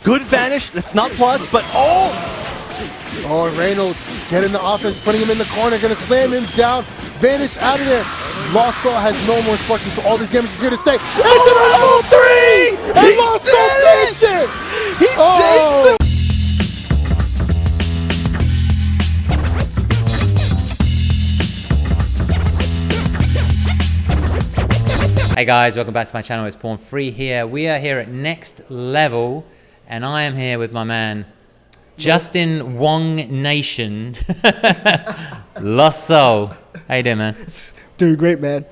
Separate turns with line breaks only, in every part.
Good Vanish, that's not plus, but oh!
Oh, Reynald getting the offense, putting him in the corner, gonna slam him down. Vanish out of there. Lost Soul has no more sparking, so all this damage is here to stay. Into the level 3! And Lost Soul takes it!
He takes it!
Hey guys, welcome back to my channel. It's Porn3 here. We are here at Next Level, and I am here with my man, Justin Wong Nation. Lost Soul. How you doing, man?
Doing great, man.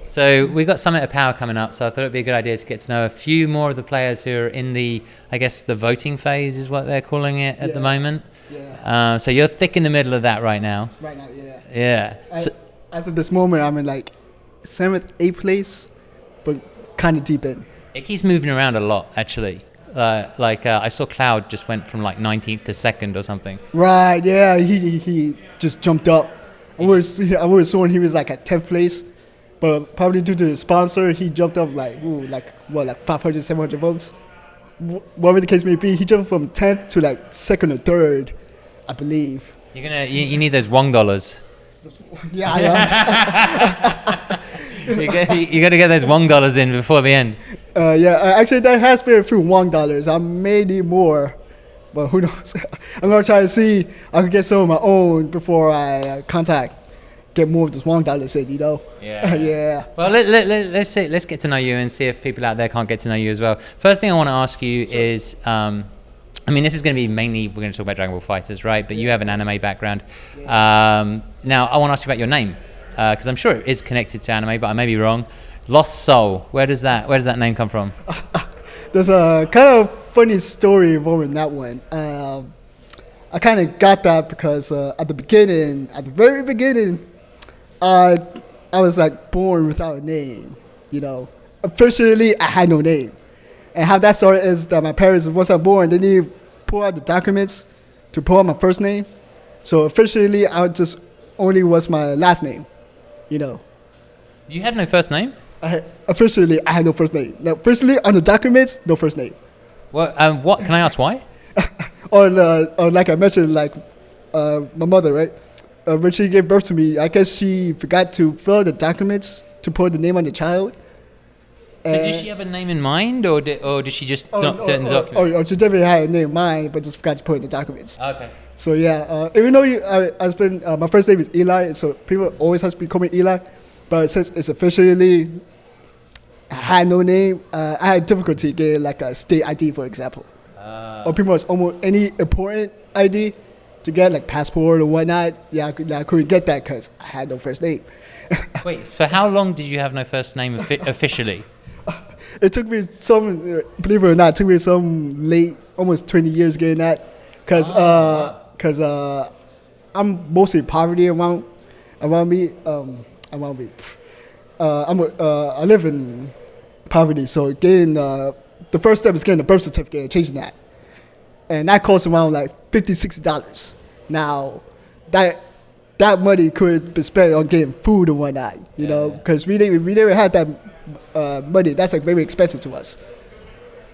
So we got Summit of Power coming up, so I thought it'd be a good idea to get to know a few more of the players who are in the, I guess, the voting phase is what they're calling it at the moment.
Yeah.
So you're thick in the middle of that right now.
Right now, yeah.
Yeah.
As of this moment, I'm in like 7th, 8th place, but kind of deep in.
It keeps moving around a lot, actually. I saw Cloud just went from like 19th to 2nd or something.
Right, yeah, he just jumped up. I would have sworn he was like at 10th place, but probably due to the sponsor, he jumped up like 500, 700 votes. Whatever the case may be, he jumped from 10th to like 2nd or 3rd, I believe.
You need those Wong dollars.
Yeah, I know.
You got to get those Wong dollars in before the end.
Actually, there has been a few Wong dollars. I may need more, but who knows? I'm gonna try to see I can get some of my own before I get more of those Wong dollars in. You know?
Yeah.
Yeah.
Well, let's see. Let's get to know you and see if people out there can't get to know you as well. First thing I want to ask you is, I mean, this is going to be mainly we're going to talk about Dragon Ball FighterZ, right? But you have an anime background. Yeah. Now I want to ask you about your name. Because I'm sure it is connected to anime, but I may be wrong. Lost Soul. Where does that name come from?
There's a kind of funny story involving that one. I kind of got that because at the very beginning, I was like born without a name. You know, officially I had no name. And how that started is that my parents, once I'm born, they need to pull out the documents to pull out my first name. So officially, I just only was my last name. You know,
you had no first name.
Officially, I had no first name. Now, officially, on the documents, no first name.
What can I ask why?
or like I mentioned, like my mother, right? When she gave birth to me, I guess she forgot to fill out the documents to put the name on the child.
So did she have a name in mind, or did she just not do it in the documents?
She definitely had a name in mind, but just forgot to put it in the documents.
Okay.
So yeah, even though my first name is Eli, so people always has to call me Eli, but since it's officially, I had no name. I had difficulty getting like a state ID, for example, or pretty much almost any important ID to get like passport or whatnot. Yeah, I couldn't get that because I had no first name.
Wait, for how long did you have no first name officially?
It took me believe it or not, some late, almost 20 years getting that, because I'm mostly poverty around me. I live in poverty, so getting the first step is getting the birth certificate and changing that, and that costs around like $50-$60. Now, that money could be spent on getting food and whatnot, you know, because we never had that money. That's like very expensive to us.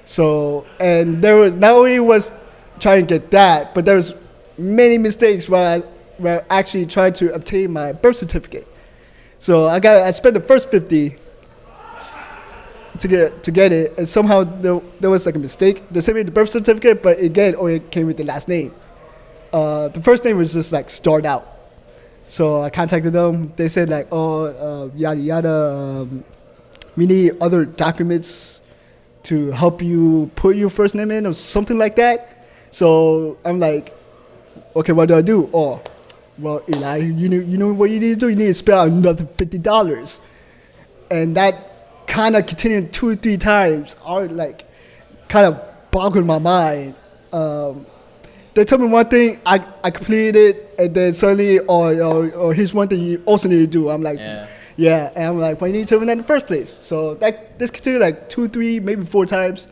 So, and there was not only was trying to get that, but there was many mistakes where I actually tried to obtain my birth certificate. So I spent the first $50 to get it, and somehow there was like a mistake. They sent me the birth certificate, but again, only came with the last name. The first name was just like starred out. So I contacted them. They said like, yada yada. We need other documents to help you put your first name in or something like that. So I'm like, okay, what do I do? Oh, well, Eli, you know what you need to do? You need to spend another $50. And that kind of continued 2 or 3 times. I like kind of boggled my mind. They told me one thing, I completed it, and then suddenly, or here's one thing you also need to do. I'm like, yeah, and I'm like, well, you need to tell me that in the first place. So this continued like 2, 3, maybe 4 times.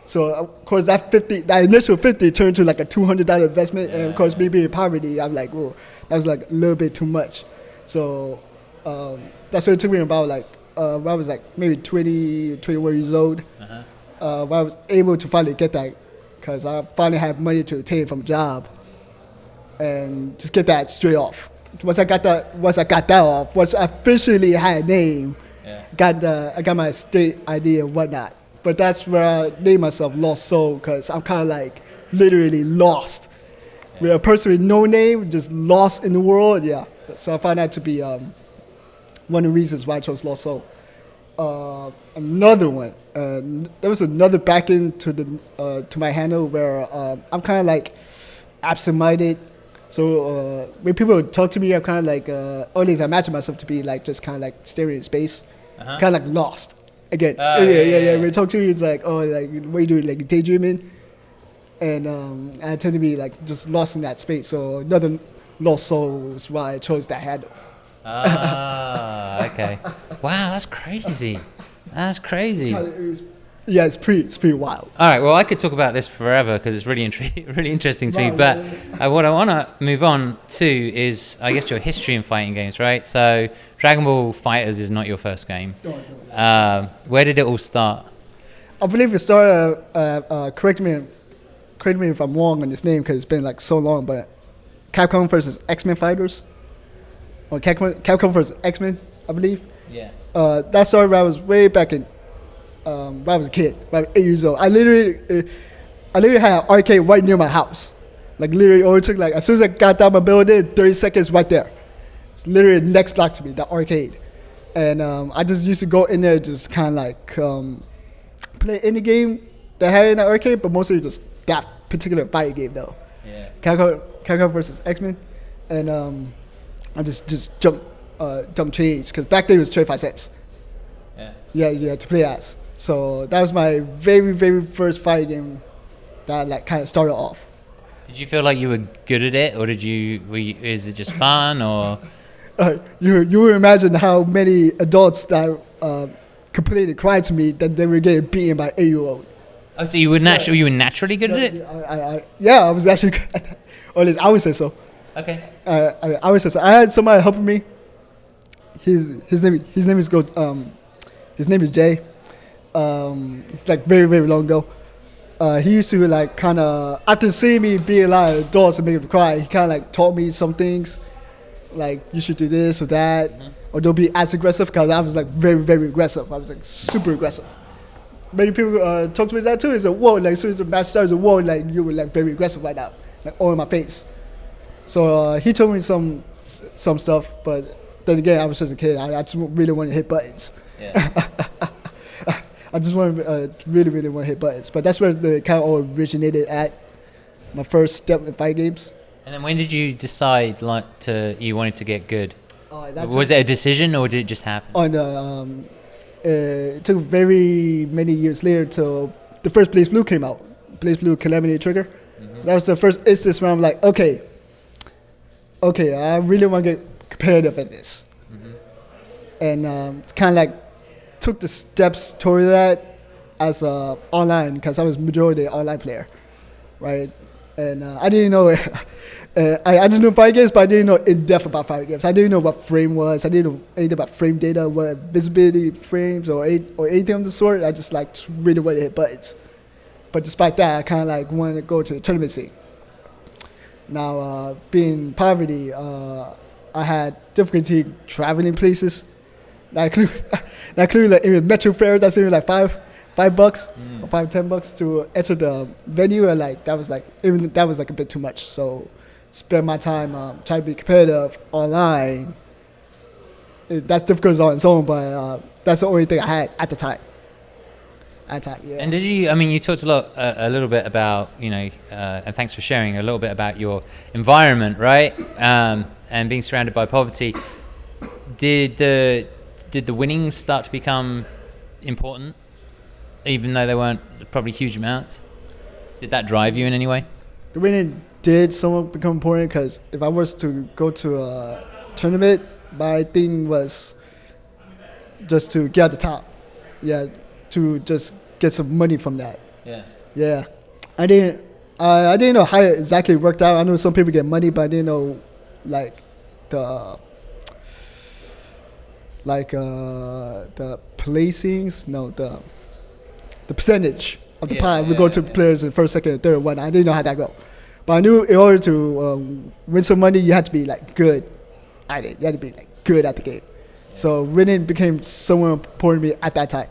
So of course that initial 50 turned to like a $200 investment, and of course me being in poverty, I'm like, whoa, that was like a little bit too much. So that's what it took me about like when I was like maybe 20, 21 years old, when I was able to finally get that because I finally had money to obtain from a job, and just get that straight off. Once I got that off, once I officially had a name, I got my state ID and whatnot. But that's where I named myself Lost Soul, because I'm kind of like literally lost. With a person with no name, just lost in the world. Yeah. So I find that to be one of the reasons why I chose Lost Soul. Another one. There was another back end to my handle where I'm kind of like absent-minded. So when people talk to me, I'm kind of like always I imagine myself to be like just kind of like staring in space, kind of like lost. Again, yeah. When you talk to me, it's like, oh, like what are you doing, like daydreaming, and I tend to be like just lost in that space. So another Lost Soul is why I chose that handle.
Okay. Wow, that's crazy. That's crazy.
Yeah, it's pretty wild.
All right, well, I could talk about this forever because it's really really interesting to me. But what I want to move on to is, I guess, your history in fighting games, right? So, Dragon Ball FighterZ is not your first game. Where did it all start?
I believe it started. Correct me if I'm wrong on this name because it's been like so long. But Capcom versus X-Men Fighters, or Capcom versus X-Men, I believe.
Yeah.
That started when I was way back in. When I was a kid, like 8 years old. I literally had an arcade right near my house. Like literally, it only took like as soon as I got down my building, 30 seconds right there. It's literally the next block to me, the arcade. And I just used to go in there, just kind of like play any game that had in the arcade, but mostly just that particular fighting game though.
Yeah.
Capcom versus X-Men, and I just jump change because back then it was 25 cents. Yeah, to play as. So that was my very, very first fighting game that like kind of started off.
Did you feel like you were good at it, or is it just fun, or?
You would imagine how many adults that completely cried to me that they were getting beaten by 8-year-old.
Oh, so you were naturally good at it?
I was actually good at that. Or at least I would say so.
Okay.
I would say so. I had somebody helping me. His name is Jay. It's like very, very long ago. He used to like kind of, after seeing me being like adults and make him cry, he kind of like taught me some things, like you should do this or that, or don't be as aggressive, because I was like very, very aggressive. I was like super aggressive. Many people talk to me that too. It's like, whoa, like as soon as the match starts, whoa, like you were like very aggressive right now, like all in my face. So he told me some stuff, but then again, I was just a kid. I just really wanted to hit buttons.
Yeah.
I just really, really want to hit buttons. But that's where the kind of all originated at, my first step in fight games.
And then when did you decide you wanted to get good? Was it a decision or did it just happen?
It took very many years later till the first Blaze Blue came out. Blaze Blue Calamity Trigger. Mm-hmm. That was the first instance where I'm like, okay, I really want to get competitive at this. Mm-hmm. And it's kind of like took the steps toward that as online, because I was majority online player, right? And I didn't know it. I just knew fighting games, but I didn't know in depth about fighting games. I didn't know what frame was. I didn't know anything about frame data, what visibility frames or anything of the sort. I just like really wanted to hit buttons. But despite that, I kind of like wanted to go to the tournament scene. Now, being in poverty, I had difficulty traveling places. That include like even metro fare. That's even like $5 or $10 to enter the venue, and like that was like a bit too much. So spend my time trying to be competitive online. That's difficult on its own, but that's the only thing I had at the time. Yeah.
And did you? I mean, you talked a little bit about and thanks for sharing a little bit about your environment, right? And being surrounded by poverty. Did the winnings start to become important, even though they weren't probably huge amounts? Did that drive you in any way?
The winning did somewhat become important, because if I was to go to a tournament, my thing was just to get at the top. Yeah, to just get some money from that. Yeah. I didn't know how it exactly worked out. I know some people get money, but I didn't know like the placings, the percentage of the pie. We go to players in first, second, and third one. I didn't know how that go, but I knew in order to win some money, you had to be like good at it. You had to be like good at the game. So winning became somewhat important to me at that time.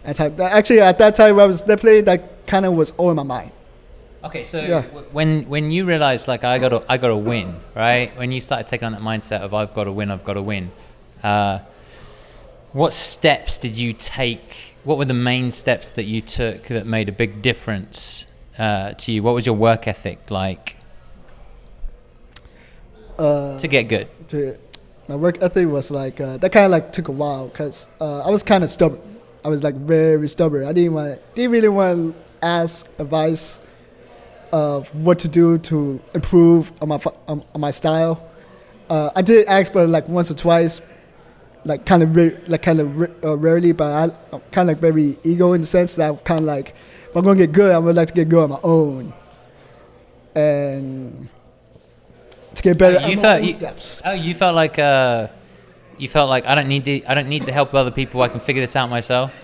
Actually, at that time when I was playing, that kind of was all in my mind.
Okay, so when you realized like I gotta win, right? When you started taking on that mindset of I've got to win, what steps did you take? What were the main steps that you took that made a big difference to you? What was your work ethic like to get good?
My work ethic was like that kind of like took a while because I was kind of stubborn. I was like very stubborn. I didn't really want to ask advice of what to do to improve on my style. I did ask, but like once or twice, like kind of rarely. But I'm kind of like very ego in the sense that I'm kind of like, if I'm gonna get good, I would like to get good on my own, and to get better.
Steps. Oh, you felt like I don't need the help of other people. I can figure this out myself.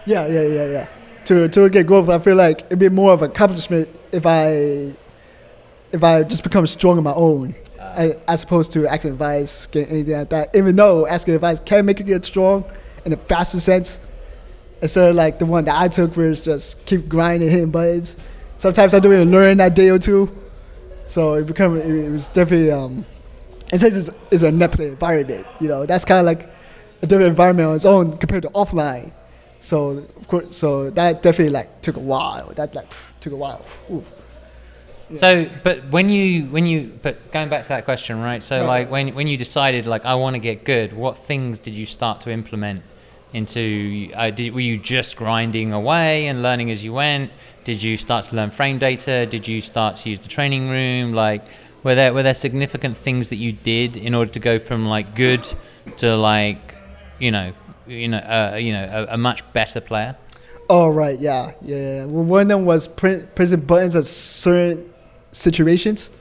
Yeah. To get growth, I feel like it'd be more of an accomplishment if I just become strong on my own, as opposed to asking advice, getting anything like that. Even though asking advice can make you get strong in a faster sense, instead of like the one that I took, where it's just keep grinding, hitting buttons. Sometimes I don't even learn that day or two, so it was definitely it's a net play environment. You know, that's kind of like a different environment on its own compared to offline. So of course, that definitely like took a while. Ooh. Yeah.
So, but when you going back to that question, right? So like when you decided like I want to get good, what things did you start to implement into? Were you just grinding away and learning as you went? Did you start to learn frame data? Did you start to use the training room? Like, were there significant things that you did in order to go from like good to like a much better player?
Oh right, yeah. Well, one of them was pressing buttons at certain situations,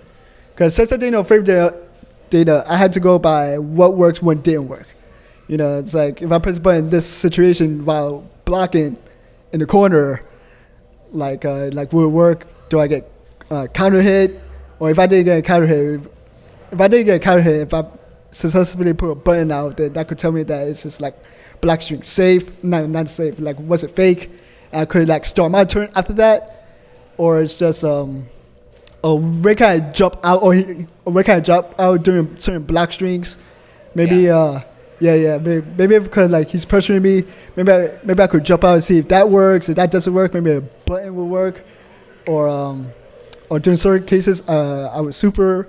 because since I didn't know frame data, I had to go by what works, what didn't work. You know, it's like if I press a button in this situation while blocking in the corner, like will it work? Do I get counter hit? Or if I didn't get a counter hit, if I successfully put a button out, then that could tell me that it's just like black string safe, not safe. Like, was it fake? And I could like start my turn after that, or it's just where can I jump out, or where can I jump out during certain black strings? Maybe maybe because like he's pressuring me, maybe I could jump out and see if that works. If that doesn't work, maybe a button will work, or during certain cases, I would super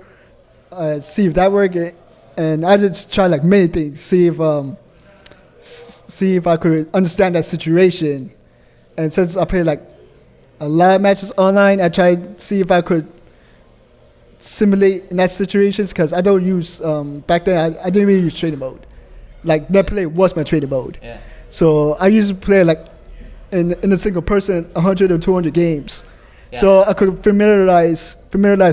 see if that worked, and I just try like many things, see if I could understand that situation. And since I play like a lot of matches online, I try to see if I could simulate in that situations, because I don't use back then I didn't really use training mode. Like that play was my training mode.
Yeah.
So I used to play like in a single person 100 or 200 games. Yeah. So I could familiarize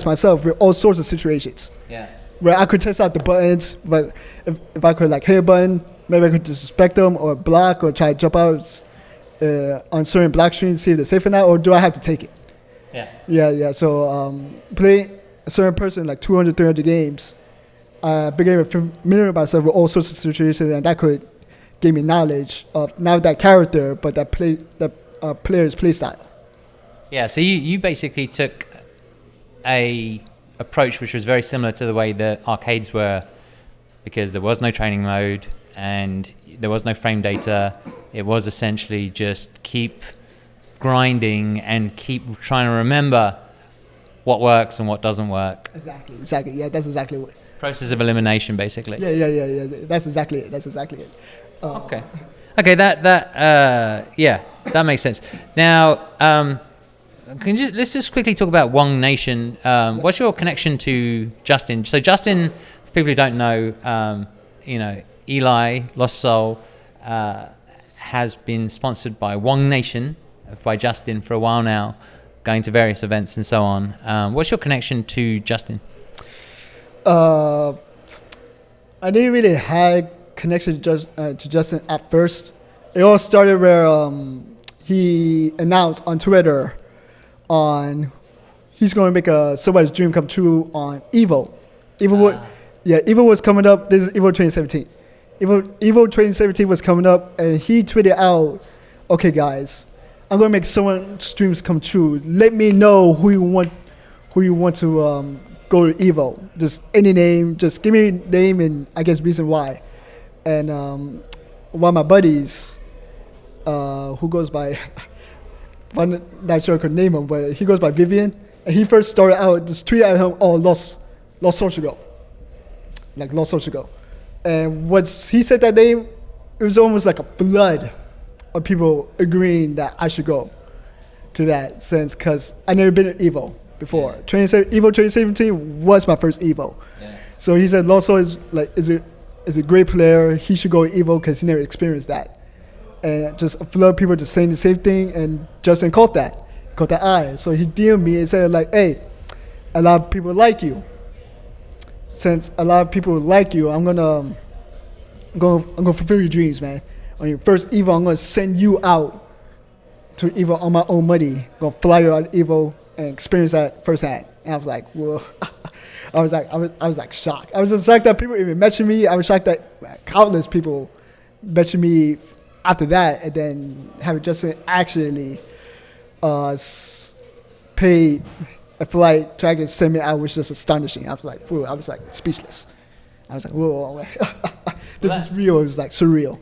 myself with all sorts of situations.
Yeah.
Where I could test out the buttons, but if I could like hit a button, maybe I could disrespect them or block or try to jump out on certain black screens, see if they're safe or not, or do I have to take it? Yeah. So play a certain person like 200, 300 games, I began to familiarize myself with all sorts of situations, and that could give me knowledge of not that character, but that player's play style.
Yeah, so you basically took a approach which was very similar to the way the arcades were, because there was no training mode and there was no frame data. It was essentially just keep grinding and keep trying to remember what works and what doesn't work.
Exactly. Yeah, that's exactly what.
Process of elimination, basically.
Yeah. That's exactly it.
Okay, that makes sense. Now, let's just quickly talk about Wong Nation. What's your connection to Justin? So Justin, for people who don't know, Eli Lost Soul has been sponsored by Wong Nation, by Justin for a while now, going to various events and so on. What's your connection to Justin?
I didn't really have connection to Justin at first. It all started where he announced on Twitter he's going to make somebody's dream come true on Evo. Evo was coming up. This is Evo 2017. Evo 2017 was coming up, and he tweeted out, "Okay, guys, I'm going to make someone's dreams come true. Let me know who you want to go to Evo. Just any name. Just give me a name and I guess reason why." And one of my buddies, who goes by, I'm not sure I could name him, but he goes by Vivian. And he first started out just tweeted at him, "Oh, lost social go," like lost social go. And once he said that name, it was almost like a flood of people agreeing that I should go to that sense, because I never been to Evo before. Evo 2017 was my first Evo. Yeah. So he said Loso is a great player. He should go to Evo because he never experienced that. And just a flood of people just saying the same thing, and Justin caught that eye. So he DM'd me and said like, "Hey, a lot of people like you. Since a lot of people like you, I'm gonna fulfill your dreams, man. On your first Evo, I'm gonna send you out to Evo on my own money. I'm gonna fly you out to Evo and experience that firsthand." And I was like, whoa. I was like shocked. I was just shocked that people even mentioned me. I was shocked that countless people mentioned me after that, and then having Justin actually paid a flight to actually send me out was just astonishing. I was like, whoa, I was like speechless. I was like, whoa, this is real. It was like surreal.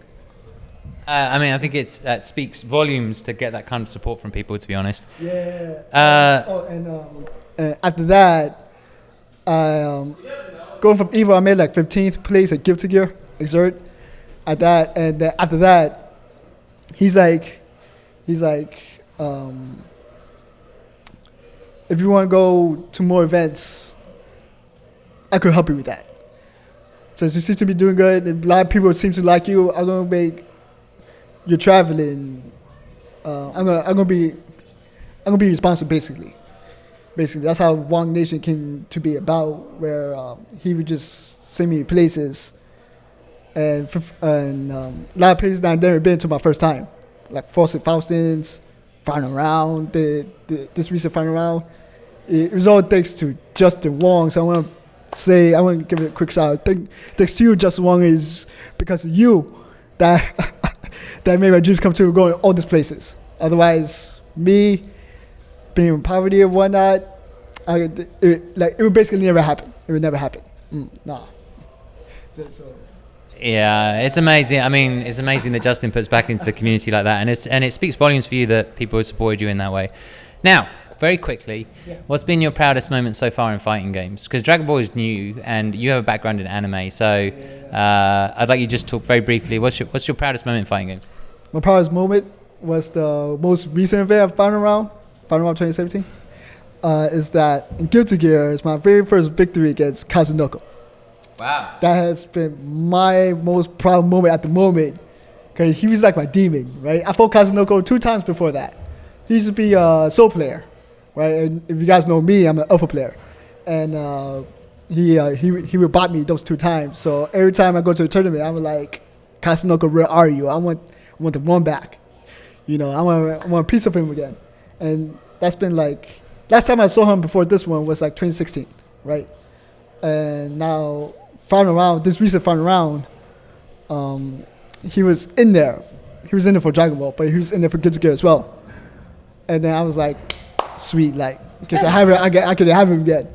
I mean, I think it speaks volumes to get that kind of support from people, to be honest.
Yeah. And after that, going from Evo, I made like 15th place at Guilty Gear Exert. At that, and then after that, he's like, if you want to go to more events, I could help you with that. Since you seem to be doing good, and a lot of people seem to like you, I'm gonna make your traveling. I'm gonna be responsible, basically. Basically, that's how Wong Nation came to be about, where he would just send me places, and a lot of places that I've never been to my first time, like Faustins, final round, this recent final round. It was all thanks to Justin Wong. So I want to give it a quick shout out. Thanks to you, Justin Wong, is because of you that that made my dreams come true, going all these places. Otherwise, me being in poverty and whatnot, it would basically never happen. It would never happen. Nah.
Yeah, it's amazing. I mean, it's amazing that Justin puts back into the community like that, and it speaks volumes for you that people have supported you in that way. Now, very quickly, what's been your proudest moment so far in fighting games? Because Dragon Ball is new, and you have a background in anime, so I'd like you to just talk very briefly. What's your proudest moment in fighting games?
My proudest moment was the most recent event of Final Round 2017. Is that in Guilty Gear is my very first victory against Kazunoko.
Wow.
That has been my most proud moment at the moment, because he was like my demon, right? I fought Kazunoko 2 times before that. He used to be a Soul player, right? And if you guys know me, I'm an Alpha player. And he would bot me those 2 times. So every time I go to a tournament, I'm like, "Kazunoko, where are you? I want the one back. You know, I want a piece of him again." And that's been like, last time I saw him before this one was like 2016, right? And now, this recent final round, he was in there. He was in there for Dragon Ball, but he was in there for Guilty Gear as well. And then I was like, sweet, like, because I could have him again.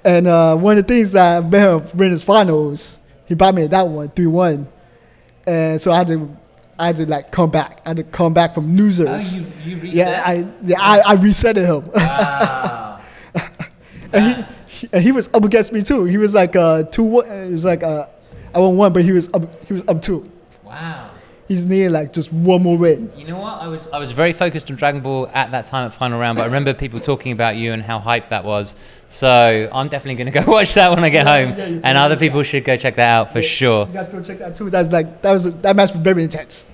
And one of the things that I met him in his finals, he bought me that one, 3-1. And so I had to like come back. I had to come back from losers.
Oh, you reset?
I resetted him.
Wow.
And he was up against me too. He was like 2-1. It was like I won 1, but he was up 2.
Wow.
He's near like just one more win.
You know what? I was very focused on Dragon Ball at that time at Final Round, but I remember people talking about you and how hyped that was. So I'm definitely going to go watch that when I get home, and other people should go check that out for sure.
You guys go check that too. That match was very intense.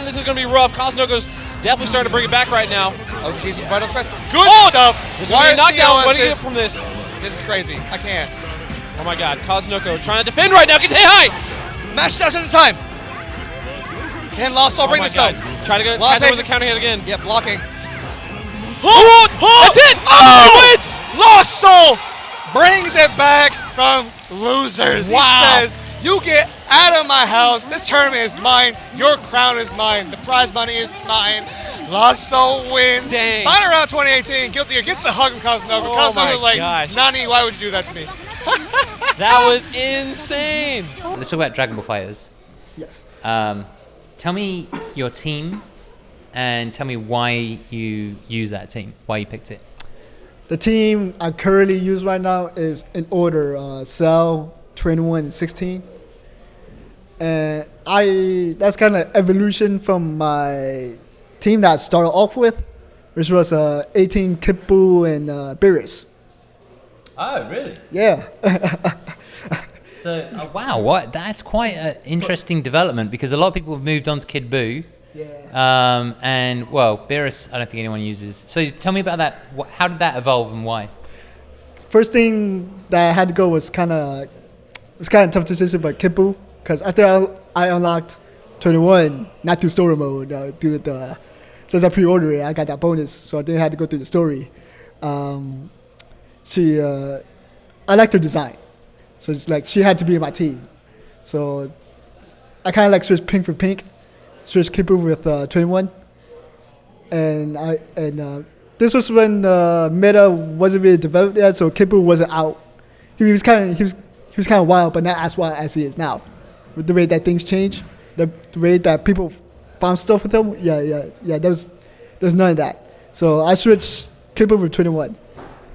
This is going to be rough. Kaznoko's definitely starting to bring it back right now.
Oh, jeez, Vital Express.
Good stuff. This is going to be a knockdown. What do you get from this?
This is crazy. I can't.
Oh my god, Kaznoko trying to defend right now. Gets hit high.
Mash dash at the time. Can Lost Soul bring
my
this
God.
though?
Try to go
Lot of
catch over the
patience.
counter hit again.
Yeah, blocking.
That's it!
Oh! Wins! Lost Soul brings it back from losers.
Wow.
He says, you get out of my house. This tournament is mine. Your crown is mine. The prize money is mine. Lost Soul wins.
Dang.
Final round 2018. Guilty Gear gets the hug from Cosnogo.
Oh my
Cosnogo's like,
gosh.
Nani, why would you do that to me?
That was insane.
Let's talk about Dragon Ball Fighters.
Yes.
Tell me your team, and tell me why you use that team. Why you picked it.
The team I currently use right now is in order Cell, 21, and 16. And that's kind of evolution from my team that I started off with, which was 18 Kippu and Beerus.
Oh, really?
Yeah.
So, wow, what? That's quite an interesting development because a lot of people have moved on to Kid Buu.
Yeah.
And, well, Beerus, I don't think anyone uses. So tell me about that. How did that evolve and why?
First thing that I had to go was kind of tough decision, but Kippu, because after I unlocked 21, not through story mode, since I pre-ordered it, I got that bonus, so I didn't have to go through the story. I liked her design, so it's like she had to be in my team. So I kind of like switched pink for pink, switched Kippu with 21, and this was when the meta wasn't really developed yet, so Kippu wasn't out. He was kind of wild, but not as wild as he is now. With the way that things change, the way that people found stuff with him, there's none of that. So I switched Kippu with 21,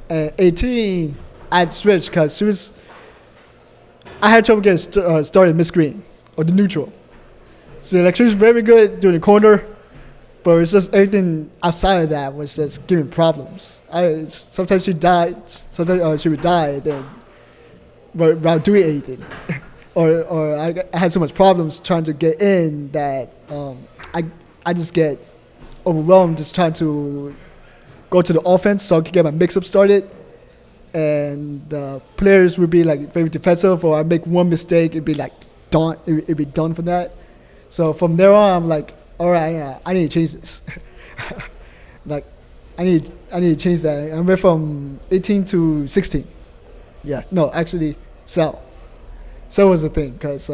and 18 I'd switched because I had trouble getting started mid-screen or the neutral. So like she was very good doing the corner. But it's just everything outside of that was just giving problems. Sometimes she died, sometimes she would die, then without doing anything, or I had so much problems trying to get in that I just get overwhelmed just trying to go to the offense so I could get my mix-up started, and the players would be like very defensive, or I make one mistake, it'd be like done. It'd be done for that. So from there on, I'm like, all right, I need to change this. Like, I need to change that. I went from 18 to 16. Yeah, no, actually, Cell. Cell was the thing, because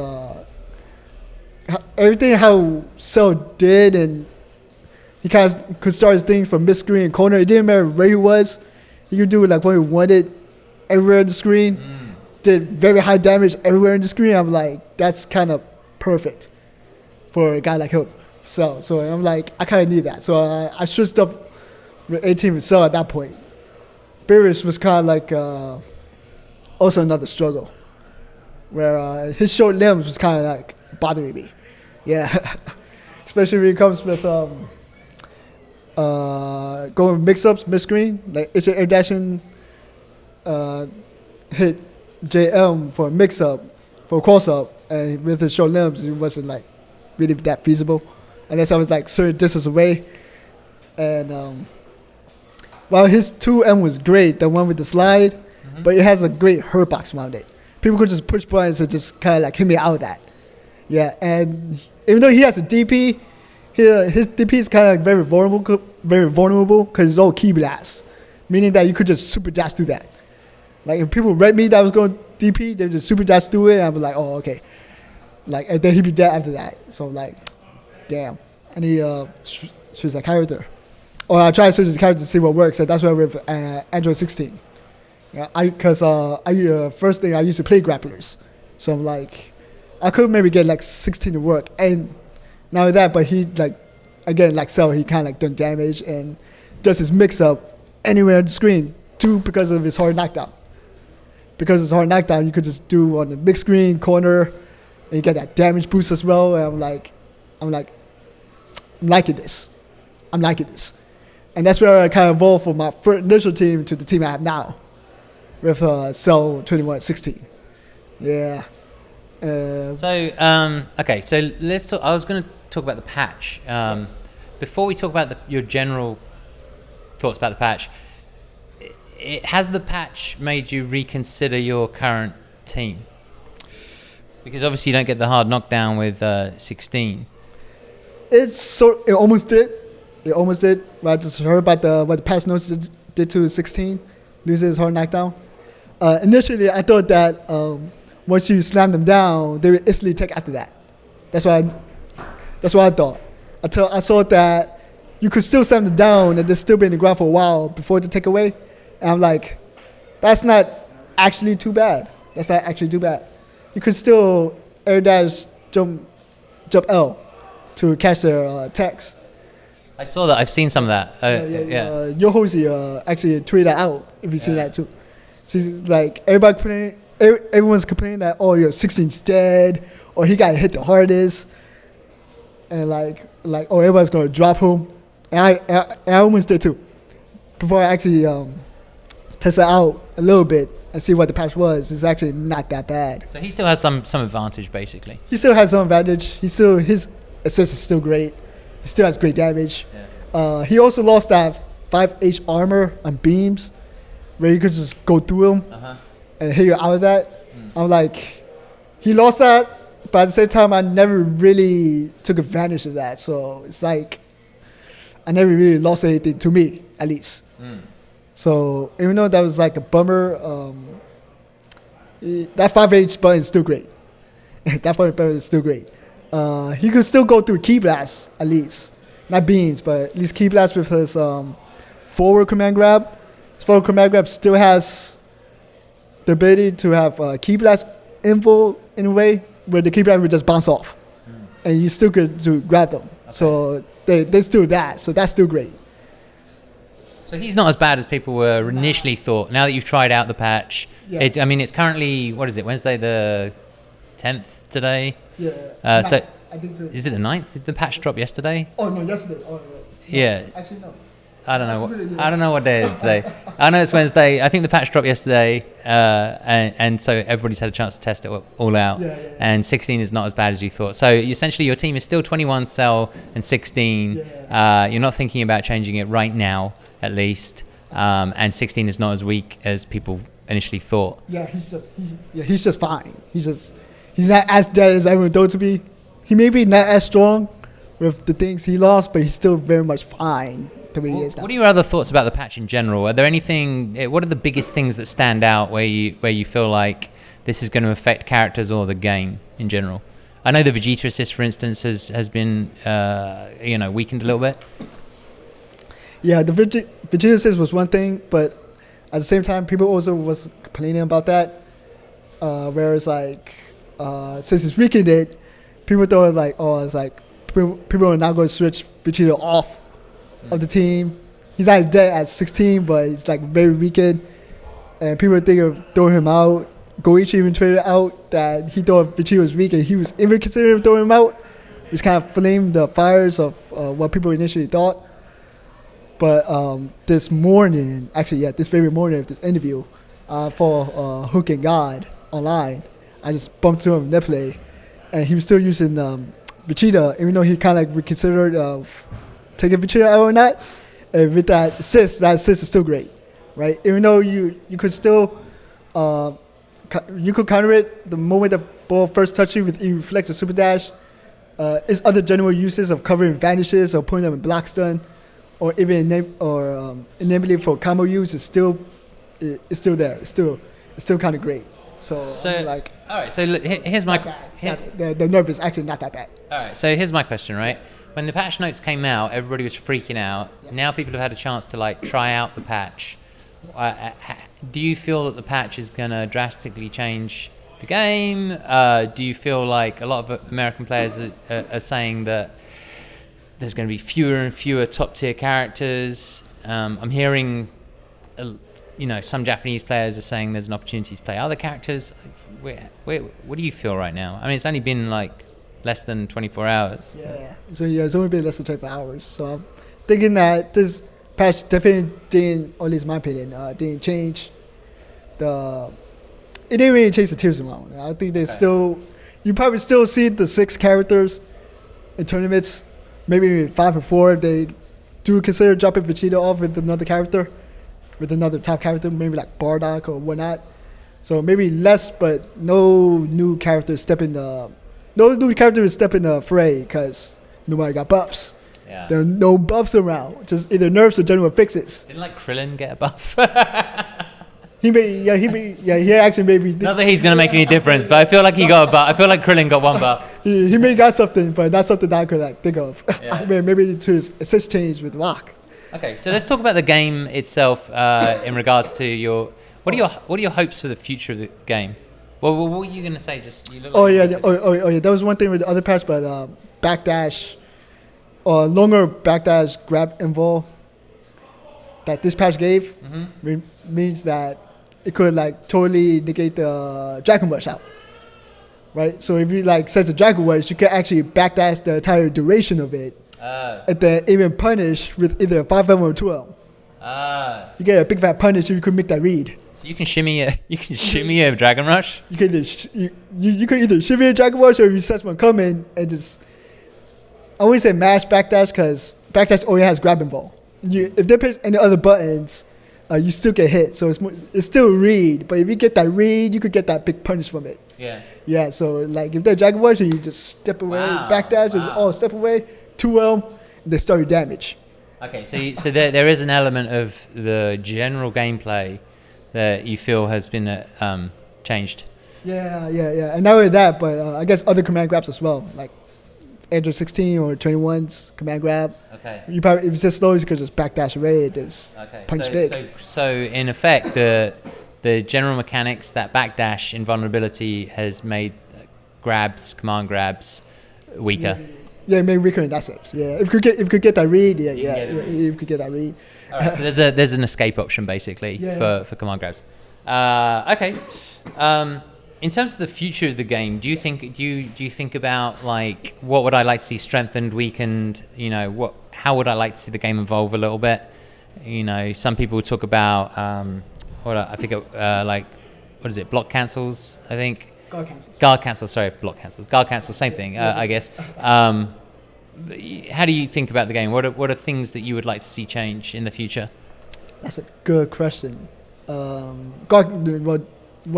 everything how Cell did, and he kind of could start his things from mid-screen and corner. It didn't matter where he was. He could do like what he wanted everywhere on the screen. Did very high damage everywhere on the screen. I'm like, that's kind of perfect for a guy like him. So I'm like, I kind of need that. So I switched up with 18 with Cell at that point. Beerus was kind of like also another struggle, where his short limbs was kind of like bothering me. Yeah, especially when it comes with going mix-ups mid-screen. Like it's an air dashing hit JM for a mix-up, for a cross-up, and with his short limbs, it wasn't like really that feasible. Unless I was like certain distance away. And while his 2M was great, the one with the slide, but it has a great hurt box around it. People could just push buttons and just kind of like hit me out of that. Yeah, and even though he has a DP, his DP is kind of like very vulnerable because it's all key blast, meaning that you could just super dash through that. Like if people read me that was going DP, they would just super dash through it, and I'd be like, oh, okay. Like, and then he'd be dead after that. So like, damn, I need choose a character, or I try to switch the character to see what works. And that's why with Android 16. Yeah, first thing I used to play grapplers, so I'm like, I could maybe get like 16 to work, and not only that, but he like, again like Cell, he kind of like done damage and does his mix up anywhere on the screen too because of his hard knockdown. Because it's hard knockdown, you could just do on the big screen corner, and you get that damage boost as well. And I'm liking this, and that's where I kind of evolved from my first initial team to the team I have now, with Cell 21 16. Yeah.
Okay, so let's talk. I was going to talk about the patch. Yes. Before we talk about your general thoughts about the patch, has the patch made you reconsider your current team? Because obviously you don't get the hard knockdown with 16.
It almost did. It almost did. But I just heard about what the patch notes did to 16, losing his hard knockdown. Initially, I thought that once you slam them down, they would instantly take after that. That's what I thought. Until I saw that you could still slam them down and they'd still be in the ground for a while before the takeaway. And I'm like, that's not actually too bad. That's not actually too bad. You could still air dash, jump L to catch their attacks.
I saw that. I've seen some of that.
Yohozi actually tweeted that out, if you see that too. She's like, everyone's complaining that, oh, your 16's dead, or he got hit the hardest. And like, oh, everybody's going to drop him. And I almost did too. Before I actually test it out a little bit and see what the patch was, it's actually not that bad.
So he still has some advantage, basically.
He still has some advantage. His assist is still great. He still has great damage. Yeah. He also lost that 5H armor on beams, where you could just go through him and hit you out of that. I'm like, he lost that, but at the same time, I never really took advantage of that. So it's like, I never really lost anything, to me, at least. So even though that was like a bummer, that 5H button is still great. That 5H button is still great. He could still go through key blast, at least. Not beams, but at least key blast with his forward command grab. His forward command grab still has the ability to have key blast info in a way where the key blast would just bounce off. And you still could to grab them. Okay. So they still that. So that's still great.
So he's not as bad as people were initially thought. Now that you've tried out the patch, it's currently, what is it, Wednesday the 10th today?
Yeah.
So
I think so.
is it the 9th? Did the patch drop yesterday?
Oh, no, yesterday. Oh, no.
Yeah.
Actually, no.
I don't know what day it is today. I know it's Wednesday. I think the patch dropped yesterday, and so everybody's had a chance to test it all out. And 16 is not as bad as you thought. So essentially, your team is still 21 Cell and 16. You're not thinking about changing it right now, at least. And 16 is not as weak as people initially thought.
Yeah, he's just fine. He's not as dead as everyone thought to be. He may be not as strong with the things he lost, but he's still very much fine.
What are your other thoughts about the patch in general? Are there what are the biggest things that stand out where you feel like this is going to affect characters or the game in general? I know the Vegeta assist, for instance, has been weakened a little bit.
Yeah, the Vegeta assist was one thing, but at the same time, people also was complaining about that. Whereas like since it's weakened, people thought like, oh, it's like people are now going to switch Vegeta off of the team. He's not as dead at 16, but he's like very weakened, and people think of throwing him out. Goichi even tweeted out that he thought Vegeta was weak and he was even considering throwing him out, which kind of flamed the fires of what people initially thought. But this very morning of this interview for Hook and God online, I just bumped to him in NetPlay, and he was still using Vegeta, even though he kind of like reconsidered taking Vegeta out or not. And with that assist is still great, right? Even though you could still you could counter it the moment the ball first touches you with E-Reflect or Super Dash. Is other general uses of covering Vanishes or putting them in block stun, or even enabling for combo use is still there. It's still kind of great. So like,
all right. So here's my
the nerf is actually not that bad.
All right. So here's my question, right? When the patch notes came out, everybody was freaking out. Yeah. Now people have had a chance to like try out the patch. Do you feel that the patch is going to drastically change the game? Do you feel like a lot of American players are saying that there's going to be fewer and fewer top tier characters? I'm hearing, some Japanese players are saying there's an opportunity to play other characters. What do you feel right now? I mean, it's only been like less than 24 hours.
Yeah. So it's only been less than 24 hours. So I'm thinking that this patch definitely didn't, or at least my opinion, didn't change it didn't really change the tiers amount. I think you probably still see the 6 characters in tournaments, maybe 5 or 4 if they do consider dropping Vegeta off with another character, with another top character, maybe like Bardock or whatnot. So maybe less, but no new characters step in the fray, because nobody got buffs.
Yeah.
There are no buffs around, just either nerfs or general fixes.
Didn't like Krillin get a buff?
He actually maybe
Not that he's gonna make any difference, but I feel like he got a buff. I feel like Krillin got one buff.
he may got something, but that's something that I could like think of.
Yeah.
Maybe to his assist change with Rock.
Okay, so let's talk about the game itself in regards to your. What are your hopes for the future of the game? What were you gonna say? Just you look like
yeah. That was one thing with the other patch, but backdash or longer backdash grab invul that this patch gave means that it could like totally negate the Dragon Rush out, right? So if you like set the Dragon Rush, you can actually backdash the entire duration of it, and then even punish with either a 5M or 2L. You get a big fat punish if you could make that read.
So you can shimmy a Dragon Rush.
You could you could either shimmy a Dragon Rush or if you set one coming and just I wouldn't say mash backdash because backdash only has grab and ball. If they press any other buttons, you still get hit. So it's still read, but if you get that read, you could get that big punish from it.
Yeah.
Yeah. So like if they're Dragon Rush, you just step away, backdash, or step away, 2L, they start your damage.
Okay, so there is an element of the general gameplay that you feel has been changed.
Yeah, and not only that, but I guess other command grabs as well, like Android 16 or 21's command grab.
Okay.
You probably if it's just slow, you could just backdash away. Just punch big.
So in effect, the general mechanics, that backdash invulnerability has made command grabs weaker.
Yeah, maybe weaker in that sense. Yeah, if you could get that read, if you could get that read.
All right, so there's an escape option basically for command grabs. Okay. In terms of the future of the game, do you think about like what would I like to see strengthened, weakened? You know, how would I like to see the game evolve a little bit? You know, some people talk about what is it? Block cancels, I think. Guard cancels. Sorry, block cancels. Guard cancels. Same thing, I guess. How do you think about the game? What are things that you would like to see change in the future?
That's a good question. What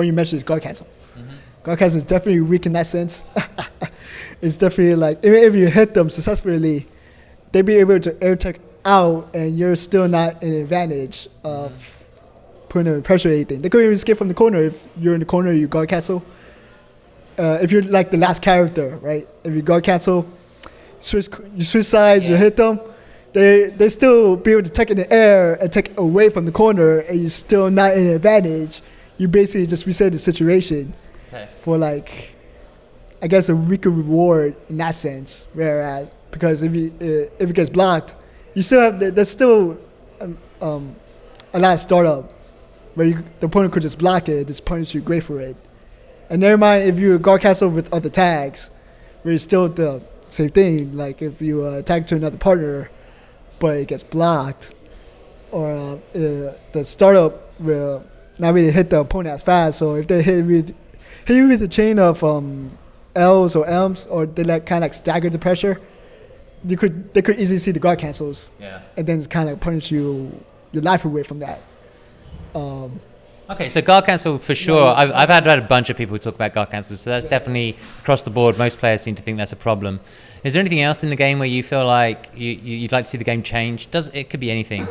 you mentioned is guard cancel. Guard cancel is definitely weak in that sense. It's definitely like even if you hit them successfully, they be able to air tech out, and you're still not in advantage of putting them pressure or anything. They could even escape from the corner if you're in the corner. You guard cancel. If you're like the last character, right? If you guard cancel, you switch sides, you hit them. They still be able to take in the air and take away from the corner, and you're still not in advantage. You basically just reset the situation for like, I guess a weaker reward in that sense. Whereas because if it gets blocked, you still have there's still a lot of startup where the opponent could just block it, just punish you great for it. And never mind if you guard cancel with other tags, where it's still the same thing. Like if you tag to another partner, but it gets blocked, or the startup will not really hit the opponent as fast. So if they hit you with a chain of L's or M's, or they like kind of like stagger the pressure, they could easily see the guard cancels. Yeah. And then kind of punish your life away from that.
Okay, so guard cancel for sure. I've had a bunch of people talk about guard cancel, so that's definitely across the board. Most players seem to think that's a problem. Is there anything else in the game where you feel like you'd like to see the game change? It could be anything.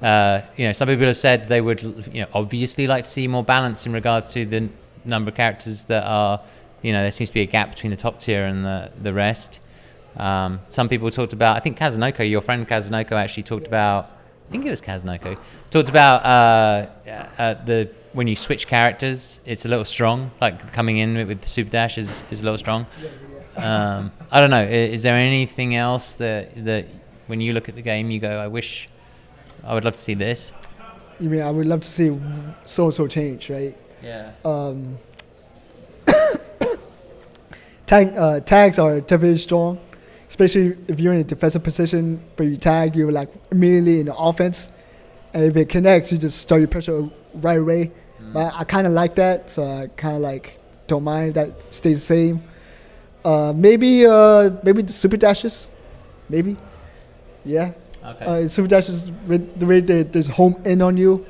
Some people have said they would, obviously like to see more balance in regards to the number of characters that are, there seems to be a gap between the top tier and the rest. Some people talked about, I think Kazunoko, your friend Kazunoko actually talked about, I think it was Kazunoko, talked about when you switch characters, it's a little strong, like coming in with the super dash is a little strong. I don't know, is there anything else that when you look at the game you go, I would love to see this?
You mean I would love to see so change, right?
Yeah.
Tags are definitely strong, especially if you're in a defensive position, but you tag, you're like immediately in the offense. And if it connects, you just start your pressure right away. But I kind of like that, so I kind of like don't mind that stays the same. Maybe the super dashes, maybe. Yeah.
Okay.
Super dashes with the way there's home in on you,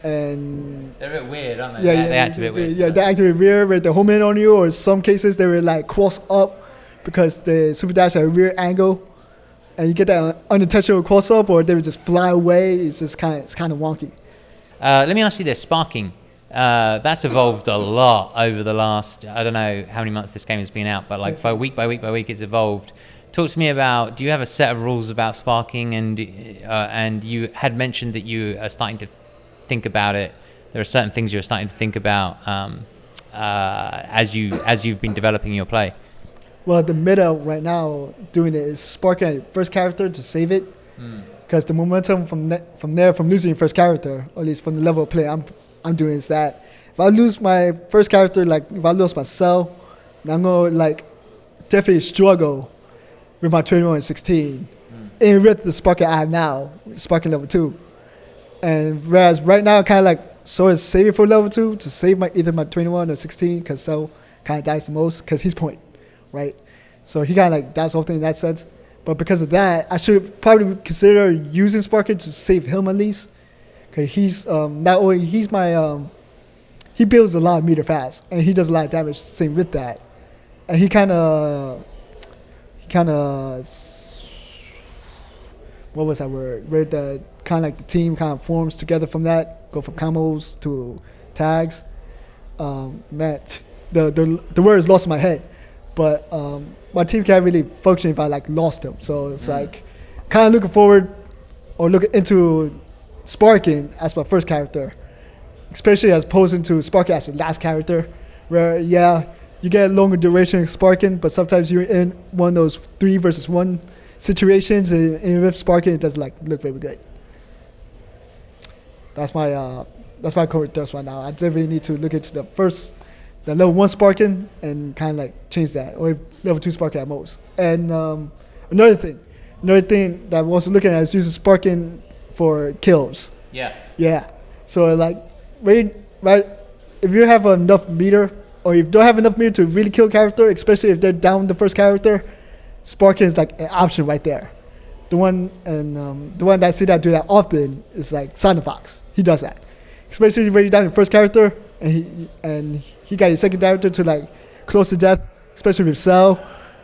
and
they're a bit weird, aren't they? They act a bit weird.
Yeah, they act a bit weird with the home in on you, or some cases they were like cross up because the super dash at a weird angle, and you get that unintentional cross up, or they would just fly away. It's just kind of wonky.
Let me ask you this: sparking. That's evolved a lot over the last, I don't know how many months this game has been out, but like by week by week by week, it's evolved. Talk to me about, do you have a set of rules about sparking? And you had mentioned that you are starting to think about it. There are certain things you're starting to think about as you've been developing your play.
Well, the meta right now doing it is sparking at first character to save it, because the momentum from losing your first character, or at least from the level of play I'm doing, is that if I lose my first character, like if I lose my cell, then I'm gonna like definitely struggle with my 21 and 16, and with the sparking I have now, sparking level 2. And whereas right now, kind of like sort of saving for level 2 to save either my 21 or 16, because Cell kind of dies the most because he's point, right? So he kind of like dies often in that sense. But because of that, I should probably consider using sparking to save him at least, because he's not only he's my he builds a lot of meter fast, and he does a lot of damage. Same with that, and he kind of what was that word? Where the kind of like the team kind of forms together from that, go from combos to tags. Matt, the word is lost in my head, but my team can't really function if I like lost him. So it's like kind of looking forward or looking into sparking as my first character, especially as opposed to sparking as the last character, where you get a longer duration of sparking, but sometimes you're in one of those 3 versus 1 situations, and with sparking, it doesn't like look very good. That's my current thirst right now. I definitely need to look into the level 1 sparking and kind of like change that, or level 2 sparking at most. And another thing that I'm also looking at is using sparking for kills. Yeah. So like right, if you have enough meter, or if you don't have enough meter to really kill a character, especially if they're down the first character, sparking is like an option right there. The one that I see that do that often is like Sonic Fox. He does that, especially when you're down the first character and he got his second character to like close to death, especially with Cell.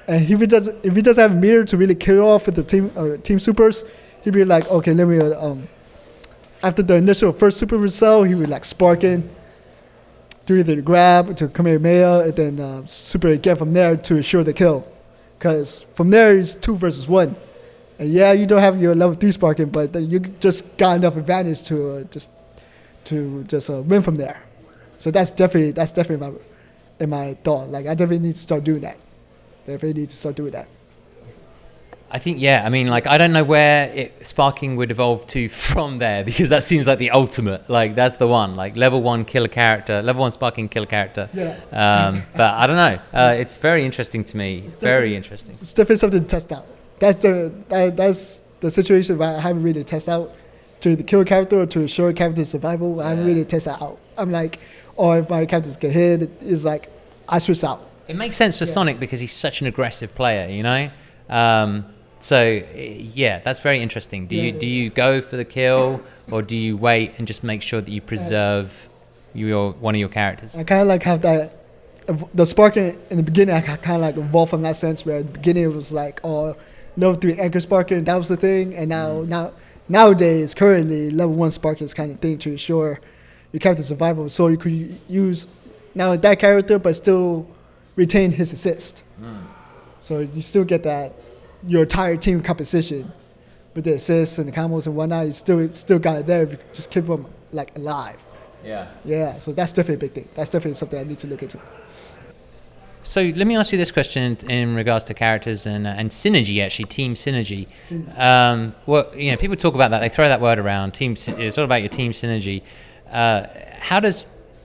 And if he doesn't have a meter to really kill off with the team supers, he'd be like, okay, let me after the initial first super with Cell, he would like sparking, do either the grab to Kamehameha, and then super again from there to ensure the kill. Because from there it's 2 versus 1. And you don't have your level 3 sparking, but then you just got enough advantage to just win from there. So that's definitely my thought. Like I definitely need to start doing that.
I think, I mean, like, I don't know where sparking would evolve to from there, because that seems like the ultimate. Like, that's the one. Like, level 1 kill a character, level 1 sparking kill a character.
Yeah.
But I don't know. It's very interesting to me. It's very interesting.
It's definitely something to test out. That's the situation where I haven't really tested out to the kill a character or to ensure character survival. I haven't really tested that out. I'm like, or if my characters get hit, it's like I switch out.
It makes sense for Sonic because he's such an aggressive player, you know? So that's very interesting. Do you go for the kill, or do you wait and just make sure that you preserve one of your characters?
I kind of like have that. The sparking in the beginning, I kind of like evolved from that sense, where at the beginning it was like, level 3 anchor sparking, that was the thing, and nowadays currently level 1 sparking is kind of thing to ensure your character's survival. So you could use now that character, but still retain his assist. So you still get that. Your entire team composition with the assists and the combos and whatnot, you still got it there if you just keep them like alive. Yeah. So that's definitely a big thing. That's definitely something I need to look into.
So let me ask you this question in regards to characters and synergy, actually, team synergy. People talk about that. They throw that word around. It's all about your team synergy.